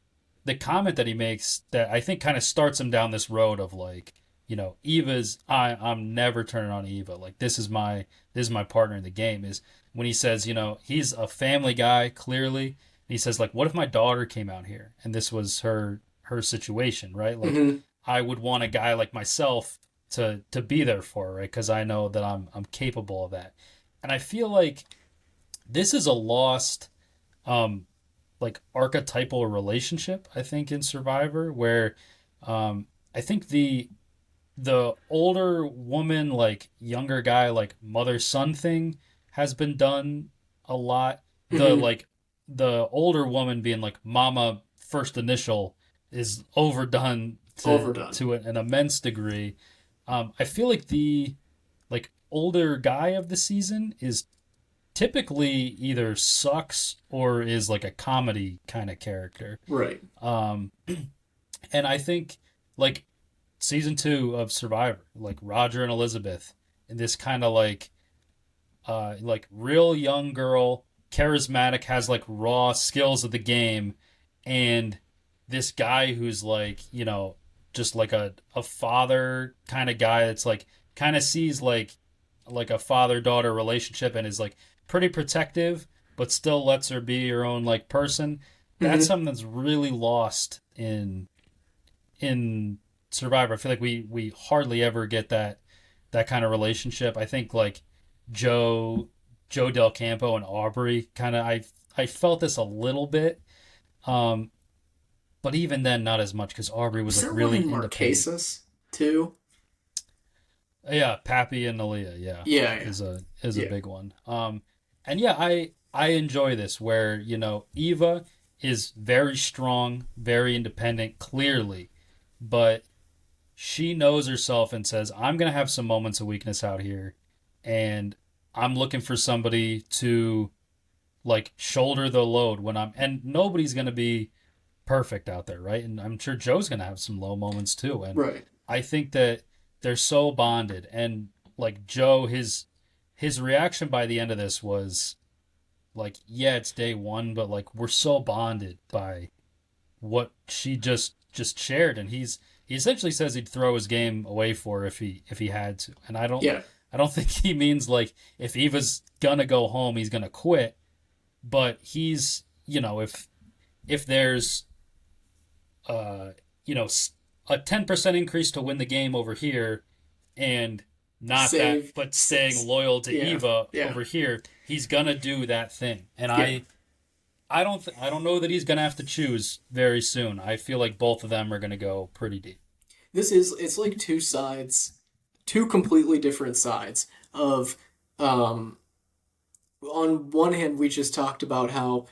the comment that he makes that I think kind of starts him down this road of like, Eva's I'm never turning on Eva. Like this is my partner in the game is when he says, he's a family guy clearly. And he says like what if my daughter came out here and this was her situation, right? Like Hmm. I would want a guy like myself to be there for her, right? Cuz I know that I'm capable of that. And I feel like this is a lost um like archetypal relationship I think in Survivor where I think the older woman like younger guy like mother son thing has been done a lot. The Hmm. like the older woman being like mama first initial is overdone to Overdone. an immense degree. I feel like the like older guy of the season is typically either sucks or is like a comedy kind of character. Right. Um, and I think like season two of Survivor, like Roger and Elizabeth, and this kind of like real young girl, charismatic, has like raw skills of the game, and this guy who's like just like a father kind of guy that's like kind of sees like a father daughter relationship and is like pretty protective but still lets her be her own like person. That's Hmm. something that's really lost in Survivor. I feel like we hardly ever get that kind of relationship. I think like Joe Joe Del Campo and Aubrey kind of I felt this a little bit, um, but even then not as much because Aubrey was Was like there one really in independent. Marquesas too? Yeah, Pappy and Nalia, yeah, Yeah, yeah, is a yeah. big one. And yeah, I enjoy this where Eva is very strong, very independent, clearly, but she knows herself and says, I'm going to have some moments of weakness out here. And I'm looking for somebody to like shoulder the load when and nobody's going to be perfect out there, right? And I'm sure Joe's going to have some low moments too. And Right. I think that they're so bonded. And like Joe, his reaction by the end of this was like, yeah, it's day one, but like we're so bonded by what she just shared, and he essentially says he'd throw his game away for her if he had to. And Yeah. I don't think he means like if Eva's gonna go home, he's gonna quit. But he's if there's uh you know a 10% increase to win the game over here, and not that, Save. but staying loyal to Yeah. Eva Yeah. over here, he's gonna do that thing. And Yeah. I don't know that he's gonna have to choose very soon. I feel like both of them are gonna go pretty deep. It's like two sides, two completely different sides of um on one hand we just talked about how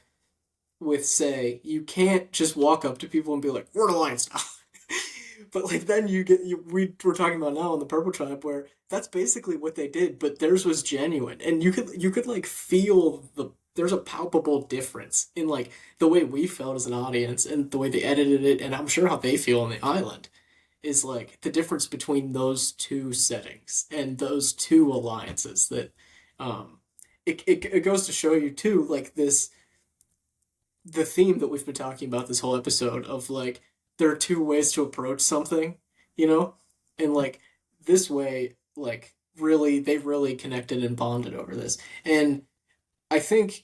with say you can't just walk up to people and be like we're alliance now. But like then we were talking about now in the Purple Tribe where that's basically what they did, but theirs was genuine, and you could like feel there's a palpable difference in like the way we felt as an audience and the way they edited it, and I'm sure how they feel on the island is like the difference between those two settings and those two alliances that um it goes to show you too like this the theme that we've been talking about this whole episode of like there are two ways to approach something, you know? And like this way, like really they've really connected and bonded over this. And I think,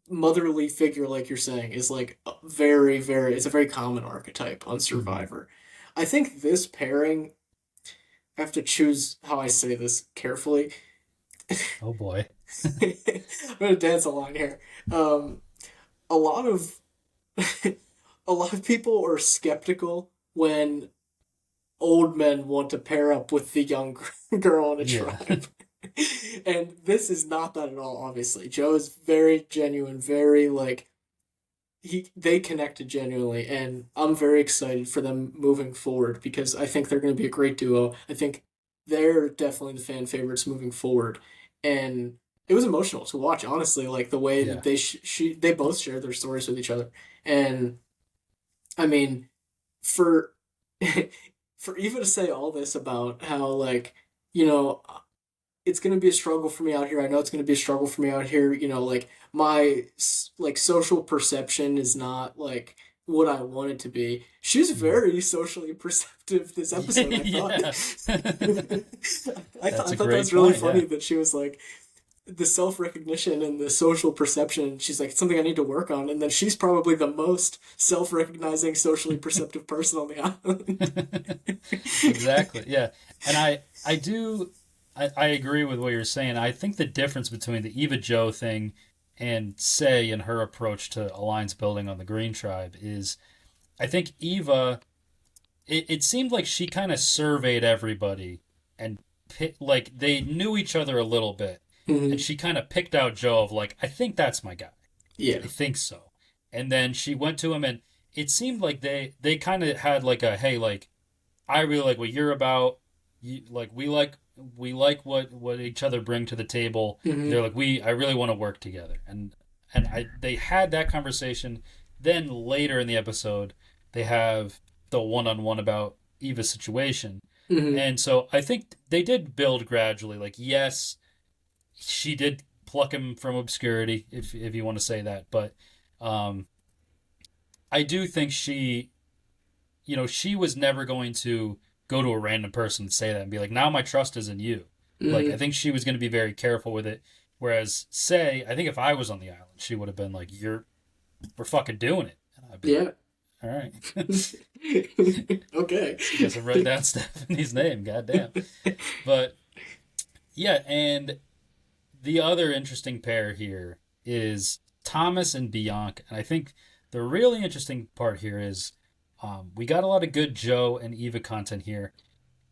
motherly figure, like you're saying, is like very, very, it's a very common archetype on Hmm. Survivor. I think this pairing, I have to choose how I say this carefully. Oh boy. I'm gonna dance a line here. Um, a lot of a lot of people are skeptical when old men want to pair up with the young girl in a Yeah. tribe. And this is not that at all, obviously. Joe is very genuine, very like they connected genuinely, and I'm very excited for them moving forward because I think they're going to be a great duo. I think they're definitely the fan favorites moving forward, and it was emotional to watch. Honestly, like the way that Yeah. they both shared their stories with each other, and I mean, for for Eva to say all this about how like you know it's going to be a struggle for me out here. I know it's going to be a struggle for me out here. Like my like social perception is not like what I want it to be. She's Mhm. very socially perceptive this episode, I thought. Yeah. That's I a thought that great was really point. Yeah. funny that she was like the self-recognition and the social perception. She's like, it's something I need to work on. And then she's probably the most self-recognizing, socially perceptive person on the island. Exactly. Yeah. And I do I agree with what you're saying. I think the difference between the Eva Joe thing and Say and her approach to alliance building on the Green Tribe is I think Eva it seemed like she kind of surveyed everybody and like they knew each other a little bit and Mhm. she kind of picked out Joe of like I think that's my guy. Yeah. I think so. And then she went to him and it seemed like they kind of had like a hey like I really like what you're about. You, like we like what each other bring to the table. They're Hmm. like I really want to work together. And I they had that conversation. Then later in the episode, they have the one-on-one about Eva's situation. Hmm. And so I think they did build gradually. Like yes, she did pluck him from obscurity if you want to say that, but um I do think she was never going to go to a random person and say that and be like, now my trust is in you. Like, I Hmm. think she was going to be very careful with it. Whereas, Say, I think if I was on the island, she would have been like, we're fucking doing it. And I'd be like, Yeah. all right. Okay. I guess I'm writing down Stephanie's name. Goddamn. But yeah, and the other interesting pair here is Thomas and Bianca. And I think the really interesting part here is we got a lot of good Joe and Eva content here.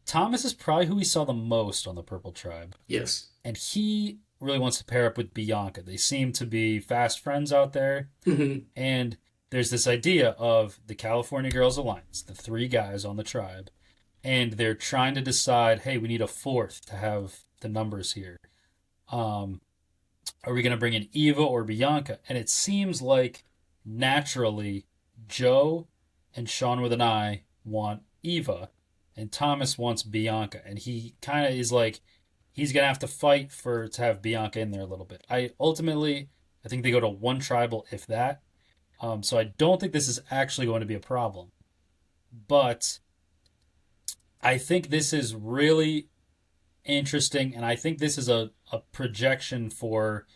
Thomas is probably who we saw the most on the Purple Tribe, Yes. and he really wants to pair up with Bianca. They seem to be fast friends out there, Hmm. and there's this idea of the California Girls Alliance, the three guys on the tribe, and they're trying to decide, hey, we need a fourth to have the numbers here. Um, are we going to bring in Eva or Bianca? And it seems like naturally Joe and Sean with an I want Eva, and Thomas wants Bianca, and he kind of is like he's gonna have to fight for to have Bianca in there a little bit. I think they go to one tribal if that. So I don't think this is actually going to be a problem, but I think this is really interesting, and I think this is a projection for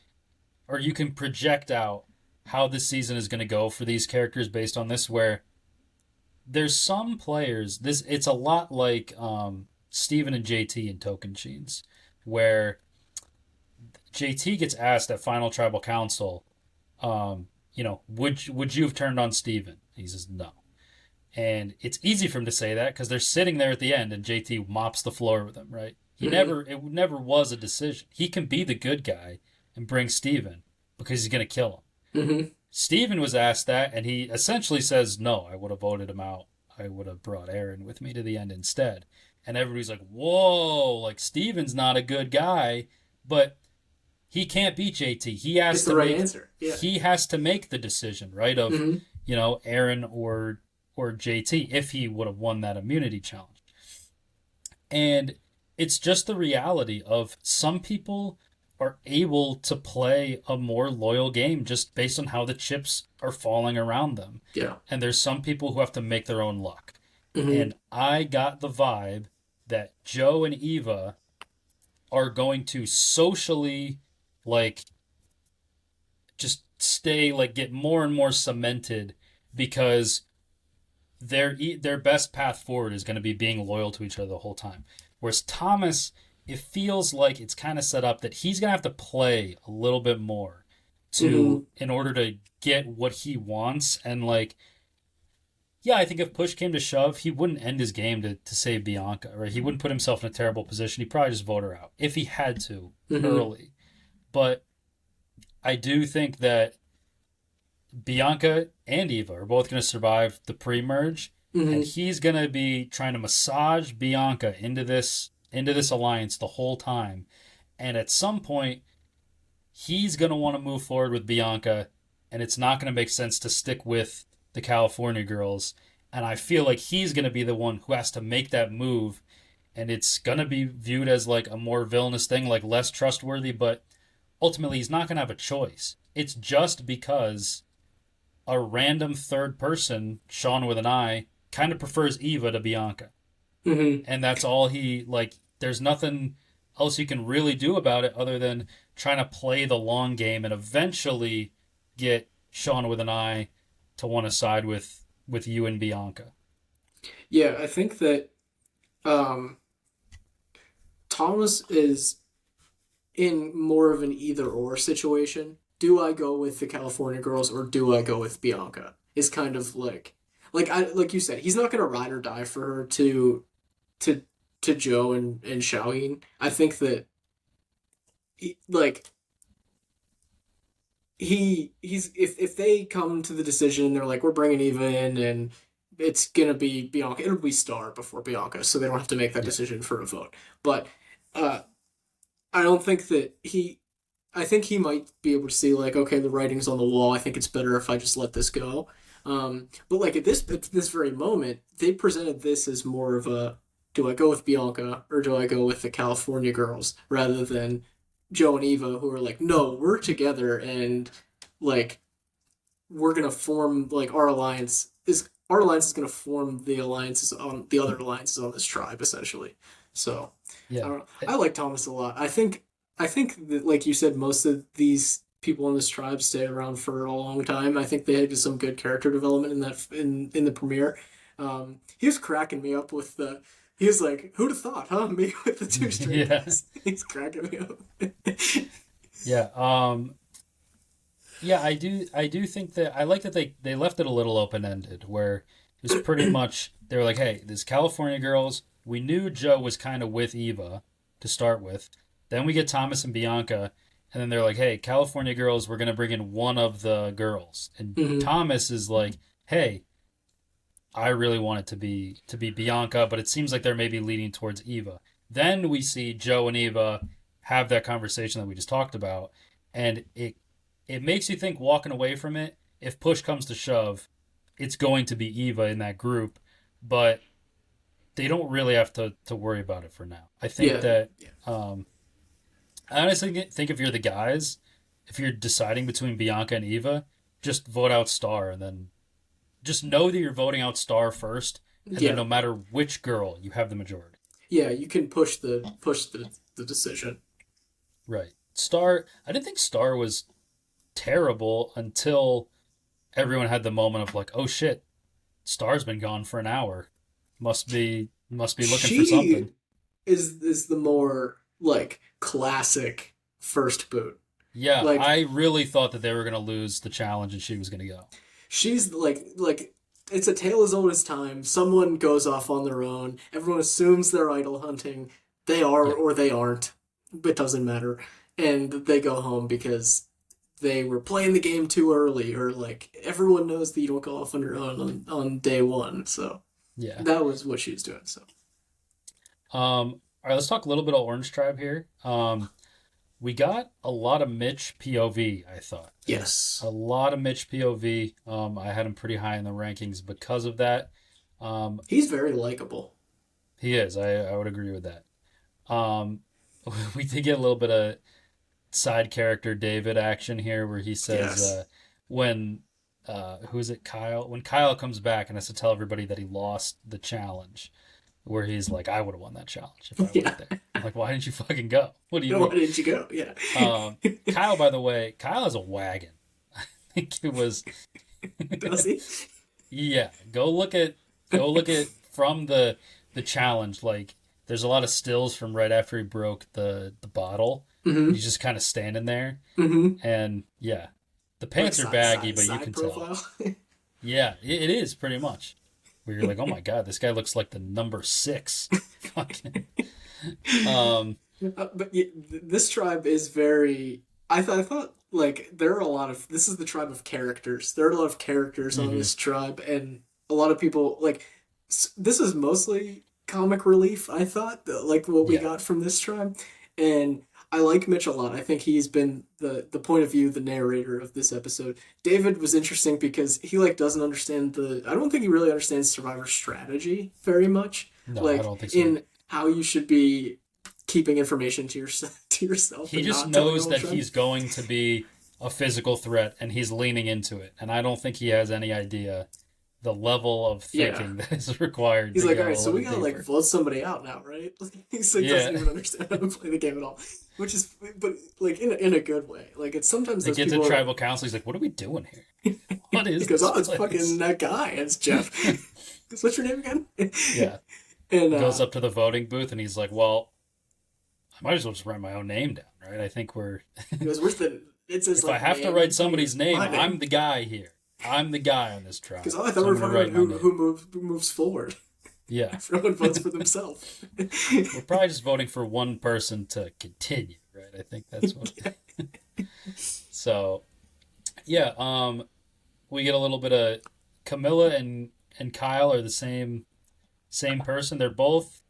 or you can project out how this season is going to go for these characters based on this where there's some players this it's a lot like Steven and JT in Tocantins where JT gets asked at Final Tribal Council would you have turned on Steven? He says no. And it's easy for him to say that because they're sitting there at the end and JT mops the floor with him, right? Hmm. It never was a decision. He can be the good guy and bring Steven because he's going to kill him. Hmm. Steven was asked that, and he essentially says, no, I would have voted him out. I would have brought Aaron with me to the end instead. And everybody's like, whoa, like Steven's not a good guy, but he can't beat JT. It's the right answer. Yeah. He has to make the decision, right? Of, Hmm. Aaron or JT if he would have won that immunity challenge. And it's just the reality of some people are able to play a more loyal game just based on how the chips are falling around them. Yeah. And there's some people who have to make their own luck. Hmm. And I got the vibe that Joe and Eva are going to socially like just stay like get more and more cemented because their best path forward is going to be being loyal to each other the whole time. Whereas Thomas, it feels like it's kind of set up that he's going to have to play a little bit more Mm-hmm. to in order to get what he wants. And like, yeah, I think if push came to shove, he wouldn't end his game to save Bianca, right? He wouldn't put himself in a terrible position. He'd probably just vote her out if he had to Mm-hmm. early. But I do think that Bianca and Eva are both going to survive the pre-merge, and Mm-hmm. he's going to be trying to massage Bianca into this alliance the whole time. And at some point, he's going to want to move forward with Bianca, and it's not going to make sense to stick with the California girls. And I feel like he's going to be the one who has to make that move, and it's going to be viewed as like a more villainous thing, like less trustworthy, but ultimately he's not going to have a choice. It's just because a random third person, Sean with an I, kind of prefers Eva to Bianca. Mm-hmm. And that's all he, like, there's nothing else you can really do about it other than trying to play the long game and eventually get Sean with an I to want to side with you and Bianca. Yeah, I think that um, Thomas is in more of an either or situation. Do I go with the California girls or do I go with Bianca? Is kind of like you said, he's not gonna ride or die for her to to Joe and Xiaoyin. I think that like he's if they come to the decision, they're like we're bringing Eva in and it's gonna be Bianca. It'll be Star before Bianca, so they don't have to make that Yeah. decision for a vote. But uh, I don't think that he. I think he might be able to see like, okay, the writing's on the wall. I think it's better if I just let this go. But like at this very moment, they presented this as more of a, do I go with Bianca or do I go with the California girls rather than Joe and Eva who are like, no, we're together and like we're gonna form like our alliance is gonna form the alliances on the other alliances on this tribe essentially. So I Yeah. don't know. I like Thomas a lot. I think that like you said, most of these people in this tribe stay around for a long time. I think they had some good character development in that in the premiere. He was cracking me up with the. He was like, "Who'd have thought, huh? Me with the two straight Yeah. guys." He's cracking me up. Yeah. Yeah, I do think that I like that they left it a little open ended where it was pretty much they were like, hey, this California girls, we knew Joe was kind of with Eva to start with. Then we get Thomas and Bianca, and then they're like, hey, California girls, we're gonna bring in one of the girls. And Hmm. Thomas is like, hey, I really want it to be Bianca, but it seems like they're maybe leaning towards Eva. Then we see Joe and Eva have that conversation that we just talked about, and it makes you think walking away from it, if push comes to shove, it's going to be Eva in that group, but they don't really have to worry about it for now. I think Yeah, that yeah, um, I honestly think if you're the guys, if you're deciding between Bianca and Eva, just vote out Star and then just know that you're voting out Star first, and then yeah, no matter which girl, you have the majority. yeah. You can push the decision. Right. Star, I didn't think Star was terrible until everyone had the moment of like, oh shit, Star's been gone for an hour. Must be looking for She something. is the more like classic first boot. Yeah, Like I really thought that they were gonna lose the challenge and she was gonna go. she's like it's a tale as old as time. Someone goes off on their own. Everyone assumes they're idol hunting. They are Yeah. or they aren't. It doesn't matter. And they go home because they were playing the game too early, or like everyone knows that you don't go off on your own on day one. So Yeah. that was what she was doing. So All right, let's talk a little bit of Orange Tribe here. We got a lot of Mitch POV, I thought. yes, A lot of Mitch POV. I had him pretty high in the rankings because of that. Um, he's very likable. he is. I would agree with that. Um, we did get a little bit of side character David action here where he says Yes. when who is it, Kyle, when Kyle comes back and has to tell everybody that he lost the challenge, where he's like, I would have won that challenge if I Yeah. went there. I'm like, why didn't you fucking go? What do you Why mean? did you go? Yeah. Kyle, by the way, Kyle is a wagon. think it was. Does he? Yeah, go look at from the challenge. Like, there's a lot of stills from right after he broke the bottle, and Mm-hmm. he's just kind of standing there. Mm-hmm. And yeah, the Like pants are baggy, but you side can tell. profile. Yeah, it is pretty much. Where you're like, oh my god, this guy looks like the number six. Fucking. Um. But yeah, this tribe is very. I thought like there are a lot of. This is the tribe of characters. There are a lot of characters on Mhm. this tribe, and a lot of people like. This is mostly comic relief. I thought like what we Yeah. got from this tribe, and I like Mitch a lot. I think he's been the point of view, the narrator of this episode. David was interesting because he like doesn't understand the. I don't think he really understands Survivor strategy very much. No, I Like don't think so. in how you should be keeping information to yourself to yourself He and just not telling knows all the that time. he's going to be a physical threat, and he's leaning into it. And I don't think he has any idea the level of Yeah. thinking that is required He's to like, all go right, a so we little gotta like deeper. vote somebody out now, right? He's like Yeah, doesn't even understand how to play the game at all, which is, but like in a good way. Like it's sometimes they those get to people are. tribal council. He's like, "What are we doing here? What He is goes, this oh, it's place?" fucking that guy. It's Jeff. Goes, what's your name again? Yeah, and he goes up to the voting booth, and he's like, "Well, I might as well just write my own name down, right? I think we're he goes, where's the? It says if I like have to name. write somebody's name, My I'm name. the guy here. I'm the guy on this Because tribe, oh, I thought so we I'm were gonna talking write about my name." who moves forward. Yeah, Everyone votes for themselves. we're probably just voting for one person to continue, right? I think that's what. So yeah, we get a little bit of Camilla and Kyle are the same person. They're both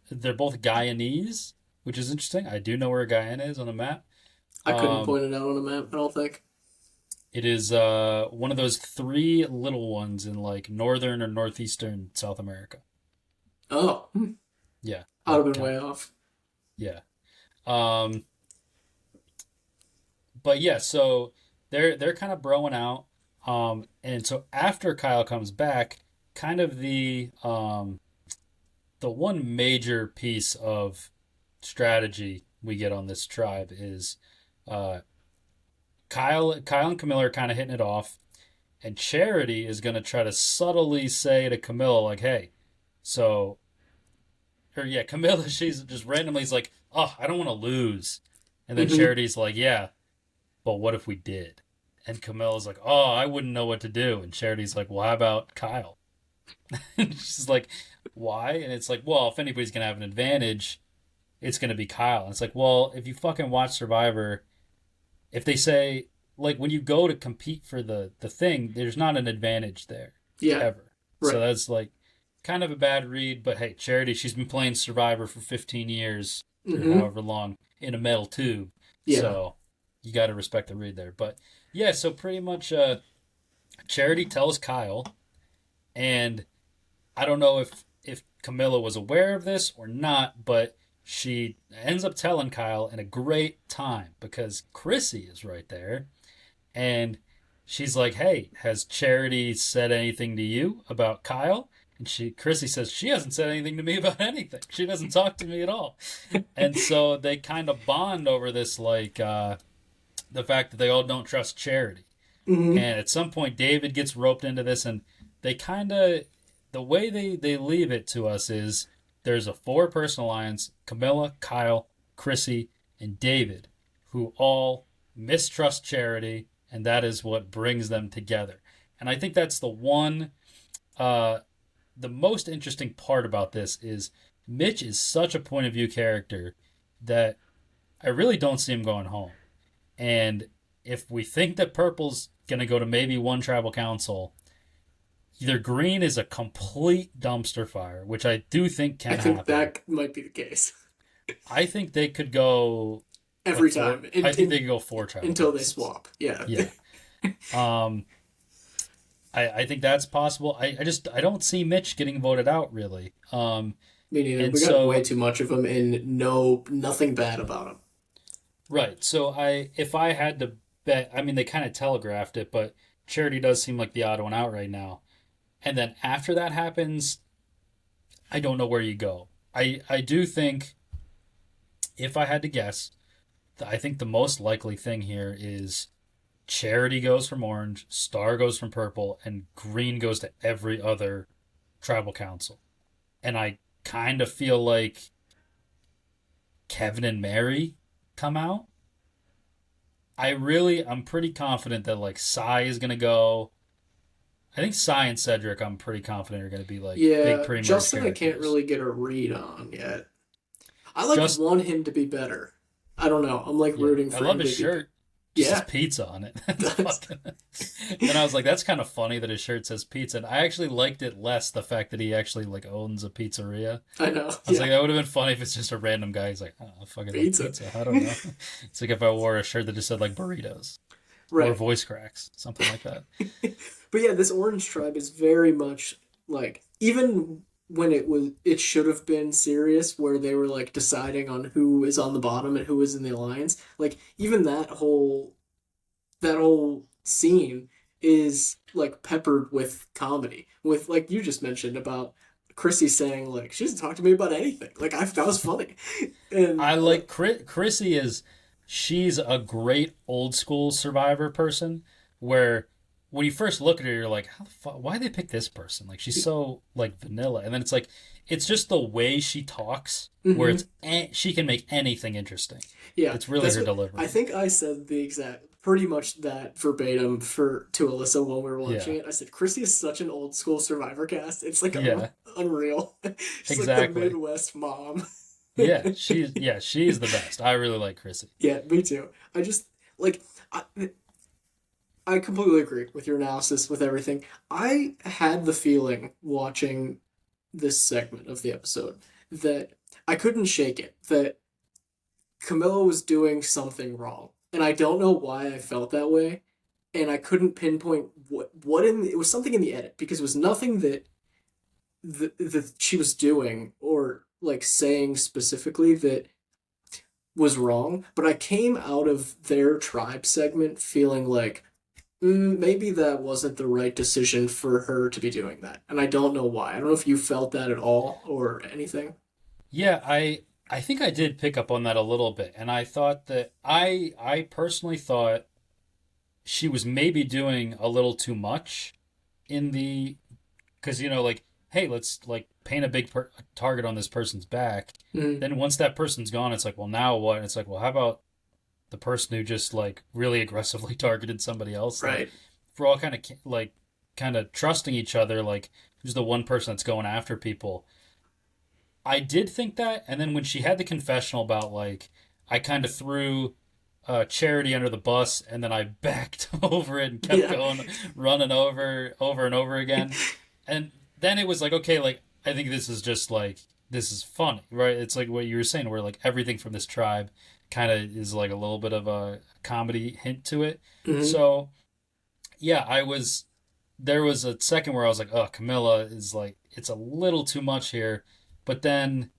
Guyanese, which is interesting. I do know where Guyana is on the map. I couldn't Um, point it out on a map. I don't think. it is one of those three little ones in like northern or northeastern South America. Oh, Yeah, I'd have like been way off. yeah. Um, but yeah, so they're kind of broing out. And so after Kyle comes back, kind of the one major piece of strategy we get on this tribe is uh, Kyle and Camilla are kind of hitting it off, and Charity is going to try to subtly say to Camilla like, "Hey, so." Or yeah, Camilla, she's just randomly is like, "Oh, I don't want to lose," and then Hmm. Charity's like, "Yeah, but what if we did?" And Camilla's like, "Oh, I wouldn't know what to do," and Charity's like, "Well, how about Kyle?" And she's like, "Why?" And it's like, "Well, if anybody's gonna have an advantage, it's gonna be Kyle." And it's like, "Well, if you fucking watch Survivor, if they say like when you go to compete for the thing, there's not an advantage there Yeah, ever." So right. that's like kind of a bad read. But hey, Charity, she's been playing Survivor for 15 years or Hmm. however long in a metal tube, Yeah. so you got to respect the read there. But yeah, so pretty much, Charity tells Kyle, and I don't know if Camilla was aware of this or not, but she ends up telling Kyle in a great time because Chrissy is right there, and she's like, "Hey, has Charity said anything to you about Kyle?" And Chrissy says she hasn't said anything to me about anything. She doesn't talk to me at all. And so they kind of bond over this, like the fact that they all don't trust Charity. Hmm. And at some point, David gets roped into this, and they kind of the way they leave it to us is there's a four-person alliance: Camilla, Kyle, Chrissy, and David, who all mistrust Charity, and that is what brings them together. And I think that's uh, the most interesting part about this is Mitch is such a point of view character that I really don't see him going home. And if we think that purple's going to go to maybe one tribal council, either green is a complete dumpster fire, which I do think I can think happen. that might be the case I think they could go like every four. time I think they could go four tribal until they councils. swap. Yeah. Yeah. Um, I think that's possible. I don't see Mitch getting voted out really. Me neither. And We got way so too much of him and nothing bad about him. right. So if I had to bet, I mean they kind of telegraphed it, but Charity does seem like the odd one out right now. And then after that happens, I don't know where you go. I do think if I had to guess, I think the most likely thing here is Charity goes from orange, Star goes from purple, and green goes to every other tribal council. And I kind of feel like Kevin and Mary come out. I'm pretty confident that like Sai is gonna go. I think Sai and Cedric, I'm pretty confident are gonna be like big Yeah, primary Justin, I can't characters. really get a read on yet. I like Just want him to be better. I don't know. I'm like Yeah, rooting I for love him his to be. shirt. Just says Yeah, pizza on it. That's that's fucking. And I was like, that's kind of funny that his shirt says pizza. And I actually liked it less the fact that he actually like owns a pizzeria. I know. I was Yeah, like, that would have been funny if it's just a random guy. He's like, oh, I fucking like pizza. pizza. I don't know. It's like if I wore a shirt that just said like burritos or Right. voice cracks, something like that. But yeah, this Orange Tribe is very much like even when it should have been serious where they were like deciding on who is on the bottom and who is in the alliance. Like even that whole scene is like peppered with comedy. With like you just mentioned about Chrissy saying like she doesn't talk to me about anything. Like I that was funny. And I like Chrissy is she's a great old school Survivor person where when you first look at her you're like how the fuck why they pick this person like she's so like vanilla and then it's like it's just the way she talks where Mhm. she can make anything interesting. Yeah, It's really that's her what I delivery. think I said the exact pretty much that verbatim for to Alyssa when we were watching Yeah, it. I said Chrissy is such an old school Survivor cast. It's like yeah, unreal. She's like the exactly. Midwest mom. She's the best. I really like Chrissy. Yeah, me too. I just like I, I completely agree with your analysis with everything. I had the feeling watching this segment of the episode that I couldn't shake it that Camilla was doing something wrong. And I don't know why I felt that way. And I couldn't pinpoint what in it was something in the edit because it was nothing that she was doing or like saying specifically that was wrong. But I came out of their tribe segment feeling like maybe that wasn't the right decision for her to be doing that. And I don't know why. I don't know if you felt that at all or anything. Yeah, I think I did pick up on that a little bit, and I thought that I personally thought she was maybe doing a little too much in the because like hey let's like paint a big target on this person's back. Mm, Then once that person's gone, it's like well now what? And it's like well how about the person who just like really aggressively targeted somebody else? Like right. if we're all kind of trusting each other. Like who's the one person that's going after people? I did think that, and then when she had the confessional about like I kind of threw Charity under the bus, and then I backed over it and kept Yeah. going, running over and over again, and then it was like okay, like I think this is just like this is funny, right? It's like what you were saying, where like everything from this tribe kind of is like a little bit of a comedy hint to it. Hmm. So yeah, I was there was a second where I was like, oh, Camilla is like it's a little too much here, but then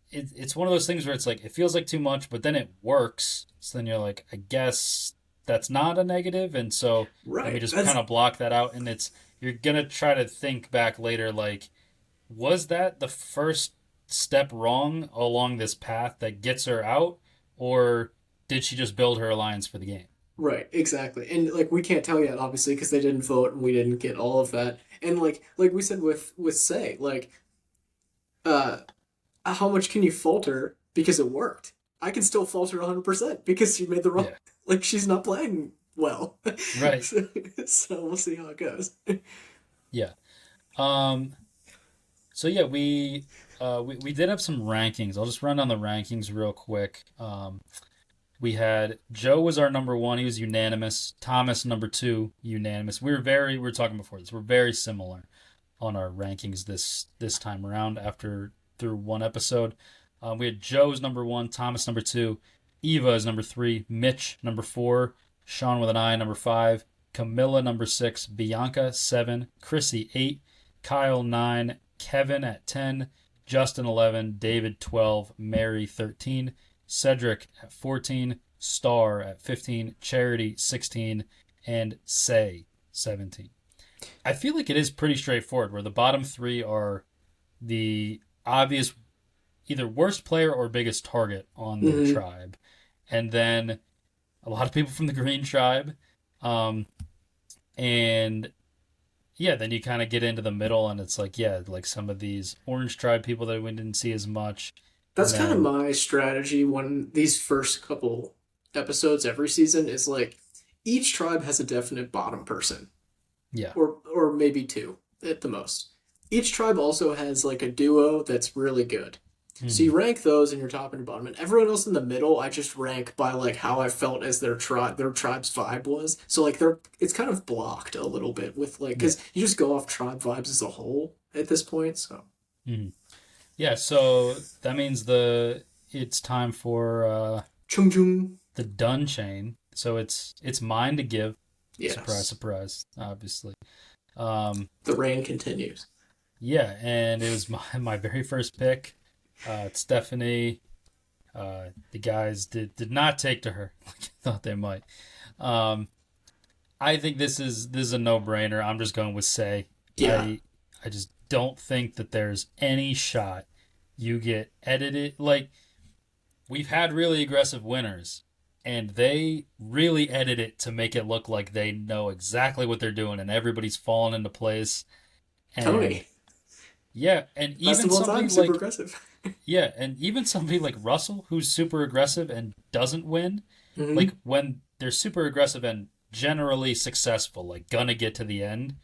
it's one of those things where it's like it feels like too much, but then it works. So then you're like, I guess that's not a negative, and so let me Right. just kind That's of block that out. And it's you're gonna try to think back later, like, was that the first step wrong along this path that gets her out, or did she just build her alliance for the game? right, exactly. And like we can't tell yet, obviously, because they didn't vote and we didn't get all of that. And like we said with Say, like uh how much can you falter because it worked? I can still falter 100% because she made the wrong Yeah, like she's not playing well. right. so, so we'll see how it goes. Yeah. Um. So yeah, we did have some rankings. I'll just run down the rankings real quick. We had Joe was our number one. He was unanimous. Thomas number two, unanimous. We were talking before this. We're very similar on our rankings this time around after through one episode. We had Joe's number one, Thomas number two, Eva is number three, Mitch number four, Sean with an I number five, Camilla number six, Bianca seven, Chrissy eight, Kyle nine, Kevin at 10, Justin 11, David 12, Mary 13, Cedric at 14, Star at 15, Charity 16, and Say 17. I feel like it is pretty straightforward where the bottom three are the obvious either worst player or biggest target on their Hmm. tribe. And then a lot of people from the Green tribe, Um, and yeah, then you kind of get into the middle, and it's like, yeah, like some of these Orange Tribe people that we didn't see as much, and That's kind of then my strategy when these first couple episodes every season is like each tribe has a definite bottom person, yeah, or maybe two at the most. Each tribe also has like a duo that's really good. So hmm you rank those in your top and your bottom, and everyone else in the middle, I just rank by like how I felt as their tribe's vibe was. So like it's kind of blocked a little bit with like yeah, because you just go off tribe vibes as a whole at this point. So hmm yeah. So that means it's time for chung chung, the Dun chain. So it's mine to give. Surprise, yes, surprise. Obviously. Um, the rain continues. yeah, and it was my very first pick. Stephanie. The guys did not take to her like I thought they might. Um, I think this is a no brainer. I'm just going with Say. Yeah. I just don't think that there's any shot you get edited. Like we've had really aggressive winners, and they really edit it to make it look like they know exactly what they're doing, and everybody's falling into place. And Tony, yeah, and best even of all time, somebody super like aggressive. yeah, and even somebody like Russell, who's super aggressive and doesn't win, like Hmm. when they're super aggressive and generally successful, like gonna get to the end,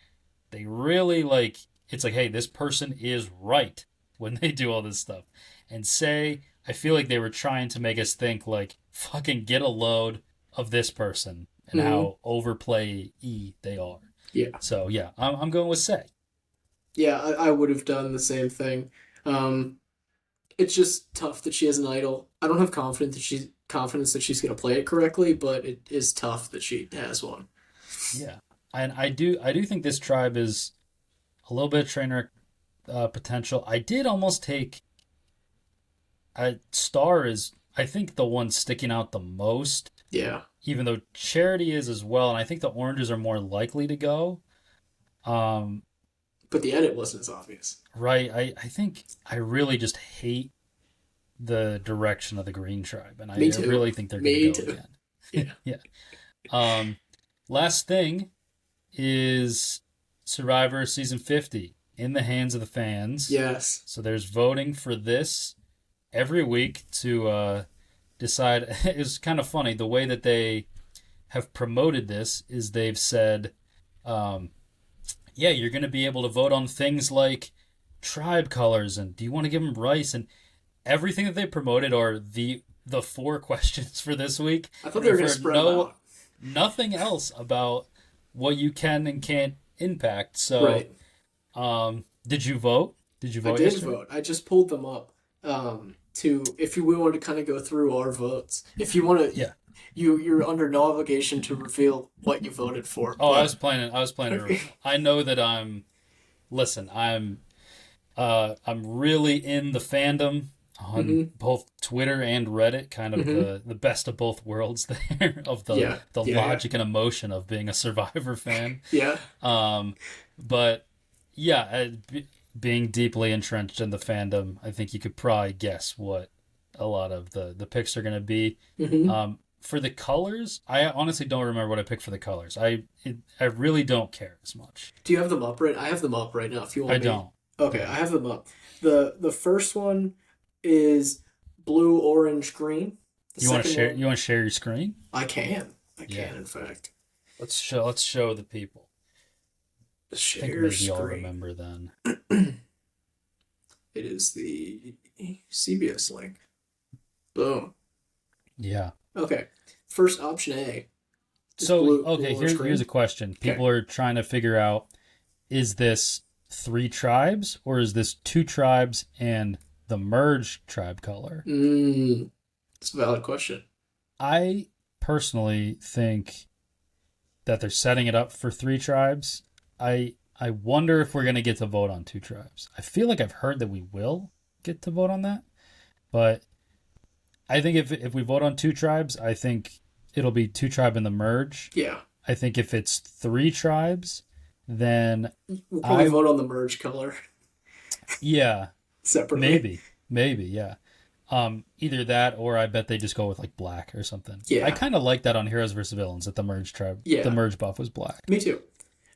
they really like it's like, hey, this person is right when they do all this stuff. And Say, I feel like they were trying to make us think like fucking get a load of this person and Hmm. how overplay they are. Yeah. So yeah, I'm going with Say. Yeah, I would have done the same thing. Um, it's just tough that she has an idol. I don't have confidence that she's gonna play it correctly, but it is tough that she has one. Yeah, and I do think this tribe is a little bit of trainer potential. I did almost take Star is I think the one sticking out the most, Yeah. even though Charity is as well, and I think the oranges are more likely to go. Um, But the edit wasn't as obvious. right. I think I really just hate the direction of the Green Tribe, and Me I too. really think they're gonna Me go too. again. Yeah. Yeah. Um, last thing is Survivor season 50 in the hands of the fans. Yes. So there's voting for this every week to decide. It's kind of funny the way that they have promoted this is they've said, um, yeah, you're going to be able to vote on things like tribe colors and do you want to give them rice and everything that they promoted are the four questions for this week, I thought and they were they've gonna heard spread them out. nothing else about what you can and can't impact. So, Right. did you vote? Did you I vote did yesterday? vote. I just pulled them up to if you want to kind of go through our votes. If you want to, Yeah. you're under no obligation to reveal what you voted for, Oh, but I was playing it original. I know that I'm. Listen, I'm really in the fandom on hmm both Twitter and Reddit, kind of hmm the best of both worlds there of yeah, the yeah, yeah, logic and emotion of being a Survivor fan. yeah. Um, but yeah, being deeply entrenched in the fandom, I think you could probably guess what a lot of the picks are going to be. hmm For the colors, I honestly don't remember what I picked for the colors. I really don't care as much. Do you have them up right? I have them up right now. If you I want me, don't. okay, I Yeah. have them up. The first one is blue, orange, green. The You want to second share? one, You want to share your screen? I can. I Yeah. can, in fact. Let's show the people. I think Share maybe I'll screen. remember then. It is the CBS link. Boom. Yeah. Okay. First option A is So blue, okay, orange, here's a green. question. Okay. People are trying to figure out: is this three tribes or is this two tribes and the merged tribe color? It's a valid question. I personally think that they're setting it up for three tribes. I wonder if we're gonna get to vote on two tribes. I feel like I've heard that we will get to vote on that, but I think if we vote on two tribes, I think it'll be two tribe in the merge. Yeah. I think if it's three tribes, then We'll probably I vote on the merge color yeah separately. maybe yeah. Either that or I bet they just go with like black or something. I Yeah, kind of like that on Heroes vs Villains that the yeah, merge buff was black. me too.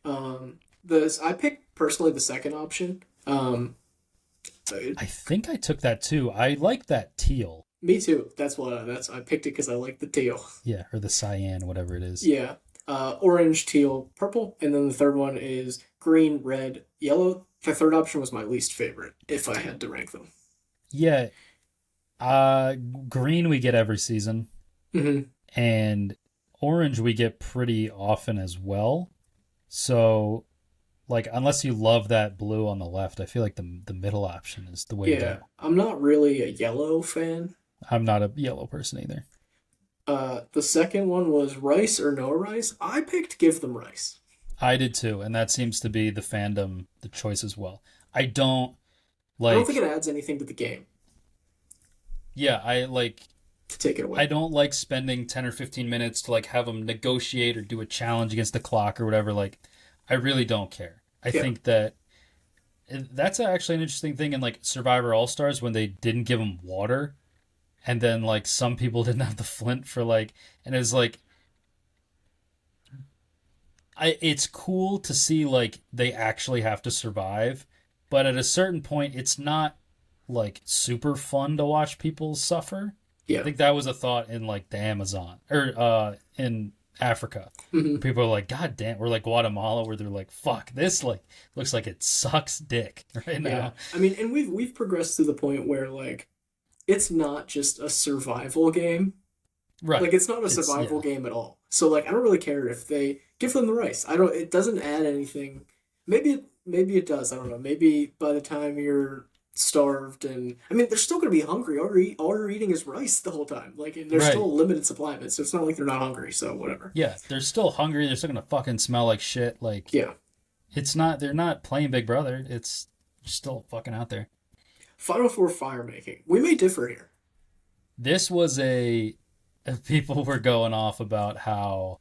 The I picked personally the second option. I think I took that too. I like that teal. Me too. That's I picked it because I like the teal. Yeah, or the cyan, whatever it is. Yeah, orange, teal, purple, and then the third one is green, red, yellow. The third option was my least favorite if I had to rank them. Yeah, green we get every season, Hmm. and orange we get pretty often as well. So, like, unless you love that blue on the left, I feel like the middle option is the way to Yeah, go. I'm not really a yellow fan. I'm not a yellow person either. The second one was rice or no rice. I picked give them rice. I did too, and that seems to be the fandom, the choice as well. I don't I don't think it like, adds anything to the game yeah, I like, to take it I away. don't like spending 10 or 15 minutes to like have them negotiate or do a challenge against the clock or whatever. Like, I really don't care. I Yeah, think that that's actually an interesting thing in like Survivor All Stars when they didn't give them water, and then like some people didn't have the flint for like, and it was like, it's cool to see like they actually have to survive, but at a certain point, it's not like super fun to watch people suffer. I yeah. think that was a thought in like the Amazon or in Africa. Hmm. People are like, God damn, or like Guatemala, where they're like, fuck, this like looks like it sucks dick right Yeah. now. I mean, and we've progressed to the point where like it's not just a survival game. Like Right. it's not a It's survival yeah. game at all. So like I don't really care if they give them the rice. I don't it doesn't add anything. Maybe it does. I don't know. Maybe by the time you're starved and I mean they're still gonna be hungry. All you're eating is rice the whole time. Like and there's still Right. a limited supply of it, so it's not like they're not hungry, so whatever. Yeah. They're still hungry. They're still gonna fucking smell like shit. Like Yeah. it's not. They're not playing Big Brother. It's still fucking out there. Final Four fire making. We may differ here. This was a people were going off about how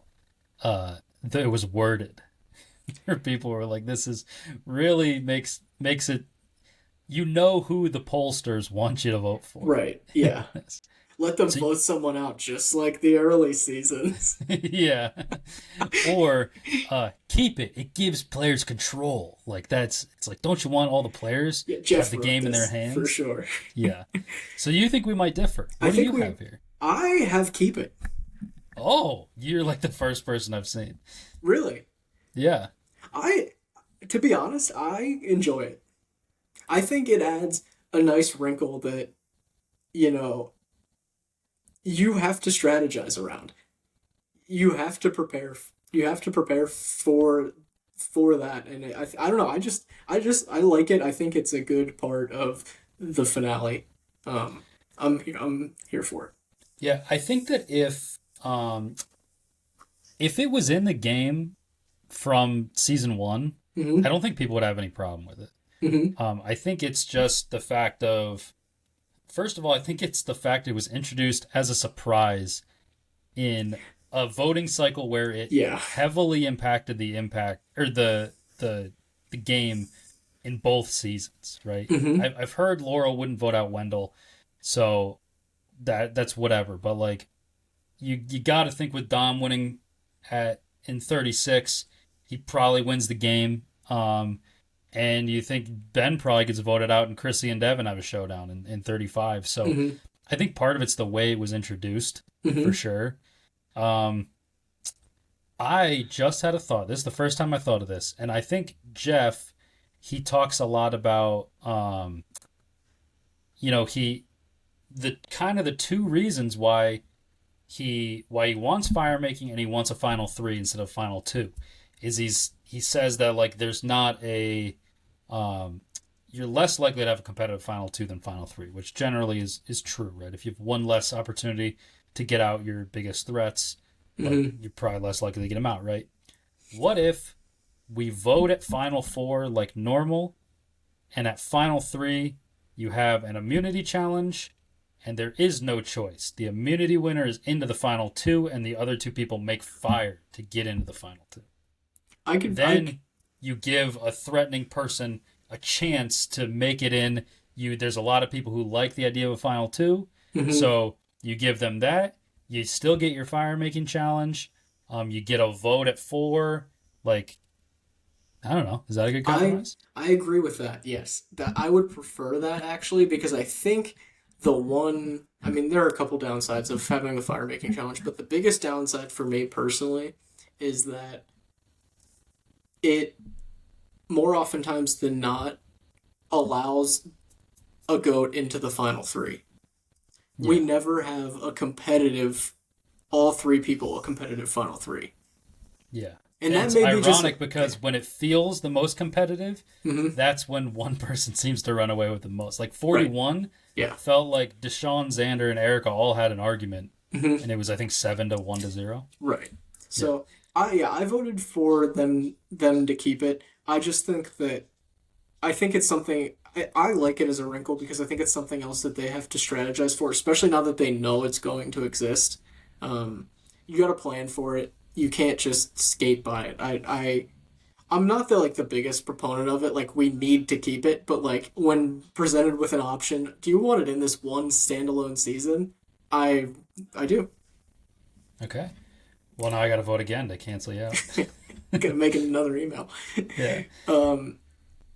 it was worded. People were like, "This is really makes it. You know who the pollsters want you to vote for." Right. Yeah. Let them So vote someone out just like the early seasons. yeah, or keep it. It gives players control. Like that's it's like, don't you want all the players Yeah, to have Jeff the wrote game in their this for hands? sure. Yeah. So you think we might differ? I What do think you we have here? I have keep it. Oh, you're like the first person I've seen. Really. Yeah. I to be honest, I enjoy it. I think it adds a nice wrinkle that, you know, you have to strategize around. You have to prepare you have to prepare for that and I don't know, I like it. I think it's a good part of the finale. Um I'm here for Yeah, I think that if it was in the game from season 1, it. Mhm. I don't think people would have any problem with it. Mhm. I think it's just the fact of first of all, I think it's the fact it was introduced as a surprise in a voting cycle where it Yeah. heavily impacted the impact or the game in both seasons, right? Mhm. I've heard Laurel wouldn't vote out Wendell, so that's whatever. But like you got to think with Dom winning at in 36, he probably wins the game. And you think Ben probably gets voted out, and Chrissy and Devin have a showdown in 35. So Mhm. I think part of it's the way it was introduced for Mhm. sure. Um, I just had a thought. This is the first time I thought of this, and I think Jeff, he talks a lot about, he the kind of the two reasons why he wants fire making and he wants a final three instead of final two, is he says that like there's not a, you're less likely to have a competitive final two than final three, which generally is true, right? If you have one less opportunity to get out your biggest threats, like Mhm. you're probably less likely to get them out, right? What if we vote at final four like normal, and at final three you have an immunity challenge, and there is no choice. The immunity winner is into the final two, and the other two people make fire to get into the final two. I could I Then you give a threatening person a chance to make it in there's a lot of people who like the idea of a final two, Hmm. so you give them that. You still get your fire making challenge. You get a vote at four. Like, I don't know. Is that a good I compromise? I agree with that. Yes, that I would prefer that actually because I think the one. I mean, there are a couple downsides of having the fire making challenge, but the biggest downside for me personally is that it more oftentimes than not allows a goat into the final three. We Yeah. never have a competitive, all three people a competitive final three, Yeah. and And that it's may be just ironic like yeah. because when it feels the most competitive, Hmm. that's when one person seems to run away with the most. Like Right. 41 Yeah. felt like Deshaun, Xander, and Erica all had an argument, Hmm. and it was, I think, 7-1-0. Right. Yeah. So I voted for them to keep it. I just think that I think it's something I like it as a wrinkle because I think it's something else that they have to strategize for, especially now that they know it's going to exist. Um, you got to plan for it. You can't just skate by it. I'm not the biggest proponent of it. Like we need to keep it, but like when presented with an option, do you want it in this one standalone season? I I do. Okay. Well, now I got to vote again to cancel you out. Gonna make another email. Yeah. Um,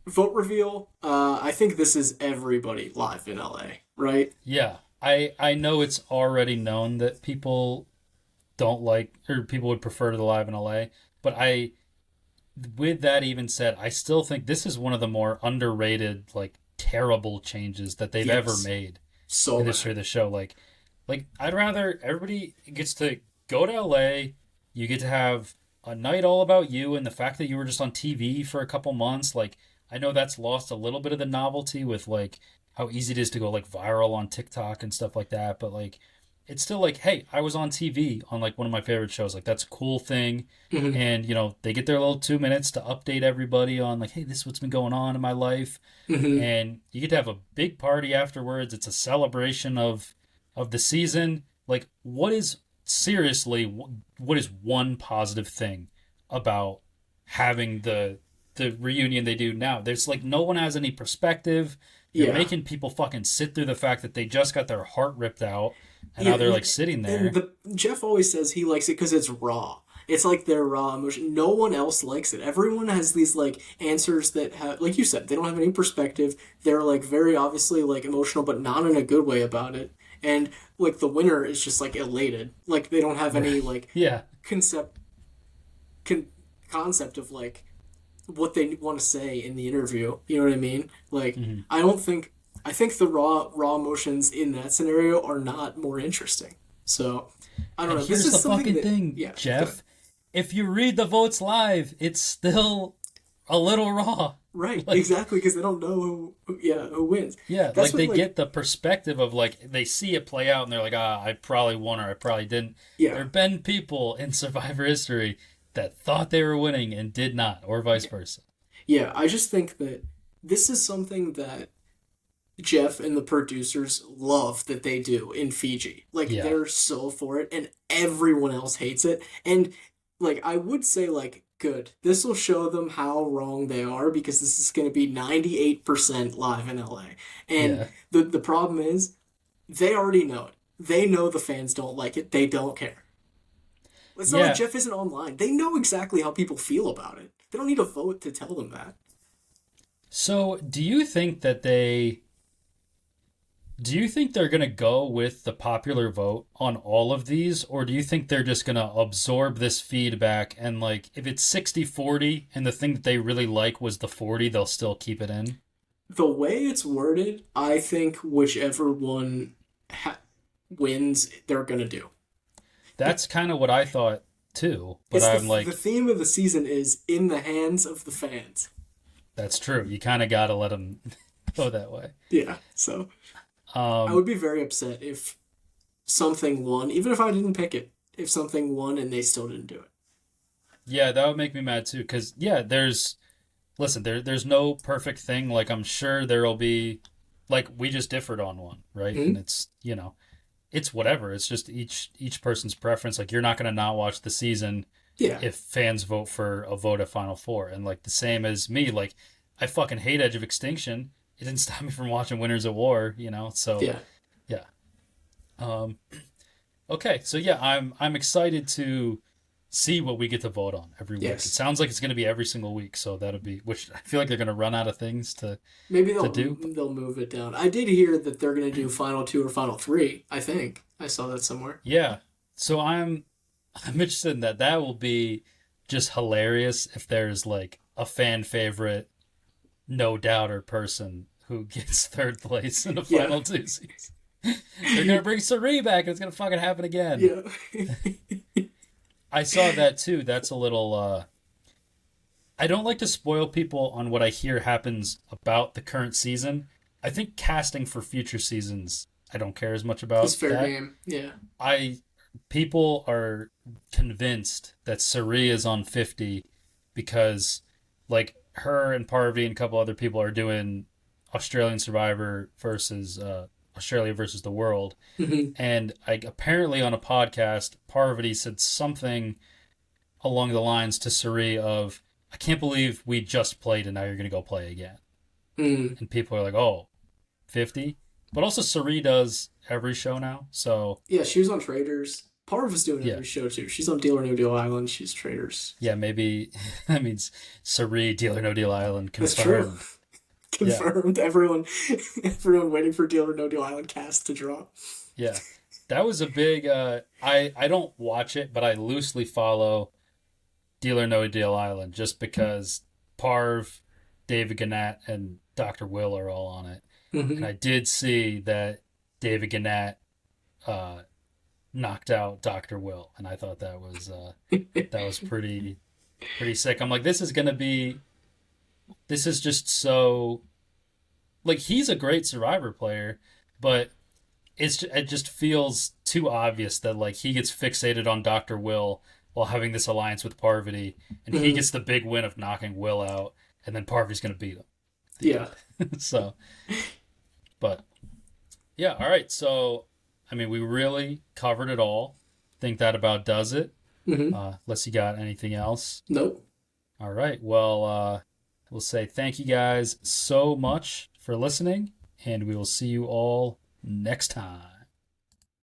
vote reveal. I think this is everybody live in LA, right? Yeah. I know it's already known that people don't like, or people would prefer to the live in LA, but with that even said, I still think this is one of the more underrated, like terrible changes that they've ever Yes. made So in the bad. history of the show. Like I'd rather everybody gets to go to LA. You get to have a night all about you and the fact that you were just on TV for a couple months. Like I know that's lost a little bit of the novelty with like how easy it is to go like viral on TikTok and stuff like that. But like it's still like, hey, I was on TV on like one of my favorite shows. Like that's a cool thing. Hmm. And they get their little 2 minutes to update everybody on like, hey, this is what's been going on in my life, Hmm. and you get to have a big party afterwards. It's a celebration of the season. Like, what is one positive thing about having the reunion they do now? There's like no one has any perspective. You're Yeah. making people fucking sit through the fact that they just got their heart ripped out, and Yeah. now they're like sitting And there. the Jeff always says he likes it because it's raw. It's like their raw emotion. No one else likes it. Everyone has these like answers that have, like you said, they don't have any perspective. They're like very obviously like emotional, but not in a good way about it. And like the winner is just like elated. Like they don't have any like Yeah. concept con- concept of like what they want to say in the interview. You know what I mean? Like Mm-hmm. I don't think I think the raw emotions in that scenario are not more interesting. So I don't And know. This here's is the something fucking that thing, yeah. Go ahead. Jeff. If you read the votes live, it's still a little raw. Right, Like, exactly, because they don't know who wins. yeah, That's like what they like get the perspective of like they see it play out and they're like, I probably won or I probably didn't. There yeah have been people in Survivor history that thought they were winning and did not, or vice versa. yeah. I just think that this is something that Jeff and the producers love that they do in Fiji. Like Yeah. they're so for it, and everyone else hates it. And like I would say, like good. This will show them how wrong they are because this is going to be 98% live in LA. And Yeah. the problem is they already know it. They know the fans don't like it. They don't care. It's not like Yeah. Jeff isn't online. They know exactly how people feel about it. They don't need a vote to tell them that. So do you think they're going to go with the popular vote on all of these, or do you think they're just going to absorb this feedback and, like, if it's 60-40 and the thing that they really like was the 40, they'll still keep it in? The way it's worded, I think whichever one wins, they're gonna do. That's kind of what I thought too, but It's I'm the like, theme of the season is in the hands of the fans. that's true. You kind of got to let them go that way. Yeah, so I Um, would be very upset if something won, even if I didn't pick it. If something won and they still didn't do it. yeah, that would make me mad too, because, yeah, listen, there's no perfect thing. Like, I'm sure there'll be, like, we just differed on one, right? And Hmm. it's whatever. It's just each person's preference. Like you're not gonna not watch the season Yeah, if fans vote for a vote at Final Four. And like the same as me, like I fucking hate Edge of Extinction. it didn't stop me from watching Winners at War, you know. So Yeah. yeah. Um, okay, so yeah, I'm excited to see what we get to vote on every week. It Yes. sounds like it's going to be every single week, so that'll be, which I feel like they're going to run out of things Maybe to they'll do. they'll move it down. I did hear that they're gonna do final two or final three. I think I saw that somewhere. Yeah. So I'm interested in that. That will be just hilarious if there's like a fan favorite no doubter person who gets third place in the Yeah. final two seasons. They're gonna bring Sari back and it's gonna fucking happen again. Yeah. I saw that too. That's a little I don't like to spoil people on what I hear happens about the current season. I think casting for future seasons I don't care as much about It's fair that. game. Yeah. I People are convinced that Sari is on 50 because like her and Parvati and a couple other people are doing Australian Survivor versus Australia versus the world. Hmm. And apparently on a podcast, Parvati said something along the lines to Sari of, I can't believe we just played and now you're going to go play again. Mm. And people are like, oh, 50? But also Sari does every show now. So Yeah, she was on Traders. Parv was doing yeah. every show too. She's on Deal or No Deal Island. She's Traders. Yeah, maybe that means Sari, Deal or No Deal Island That's true. confirmed. Confirmed. Everyone waiting for Deal or No Deal Island cast to drop. Yeah. That was a big I don't watch it, but I loosely follow Deal or No Deal Island just because Parv, David Gannett, and Dr. Will are all on it. And Hmm. I did see that David Gannett knocked out Dr. Will, and I thought that was pretty sick. I'm like, this is just so like he's a great Survivor player, but it just feels too obvious that like he gets fixated on Dr. Will while having this alliance with Parvati, and he Hmm. gets the big win of knocking Will out, and then Parvati's gonna beat him. Yeah. So, but yeah, all right. So, I mean, we really covered it all. Think that about does it. Hmm. Unless you got anything else. Nope. All right. Well, we'll say thank you guys so much for listening, and we will see you all next time.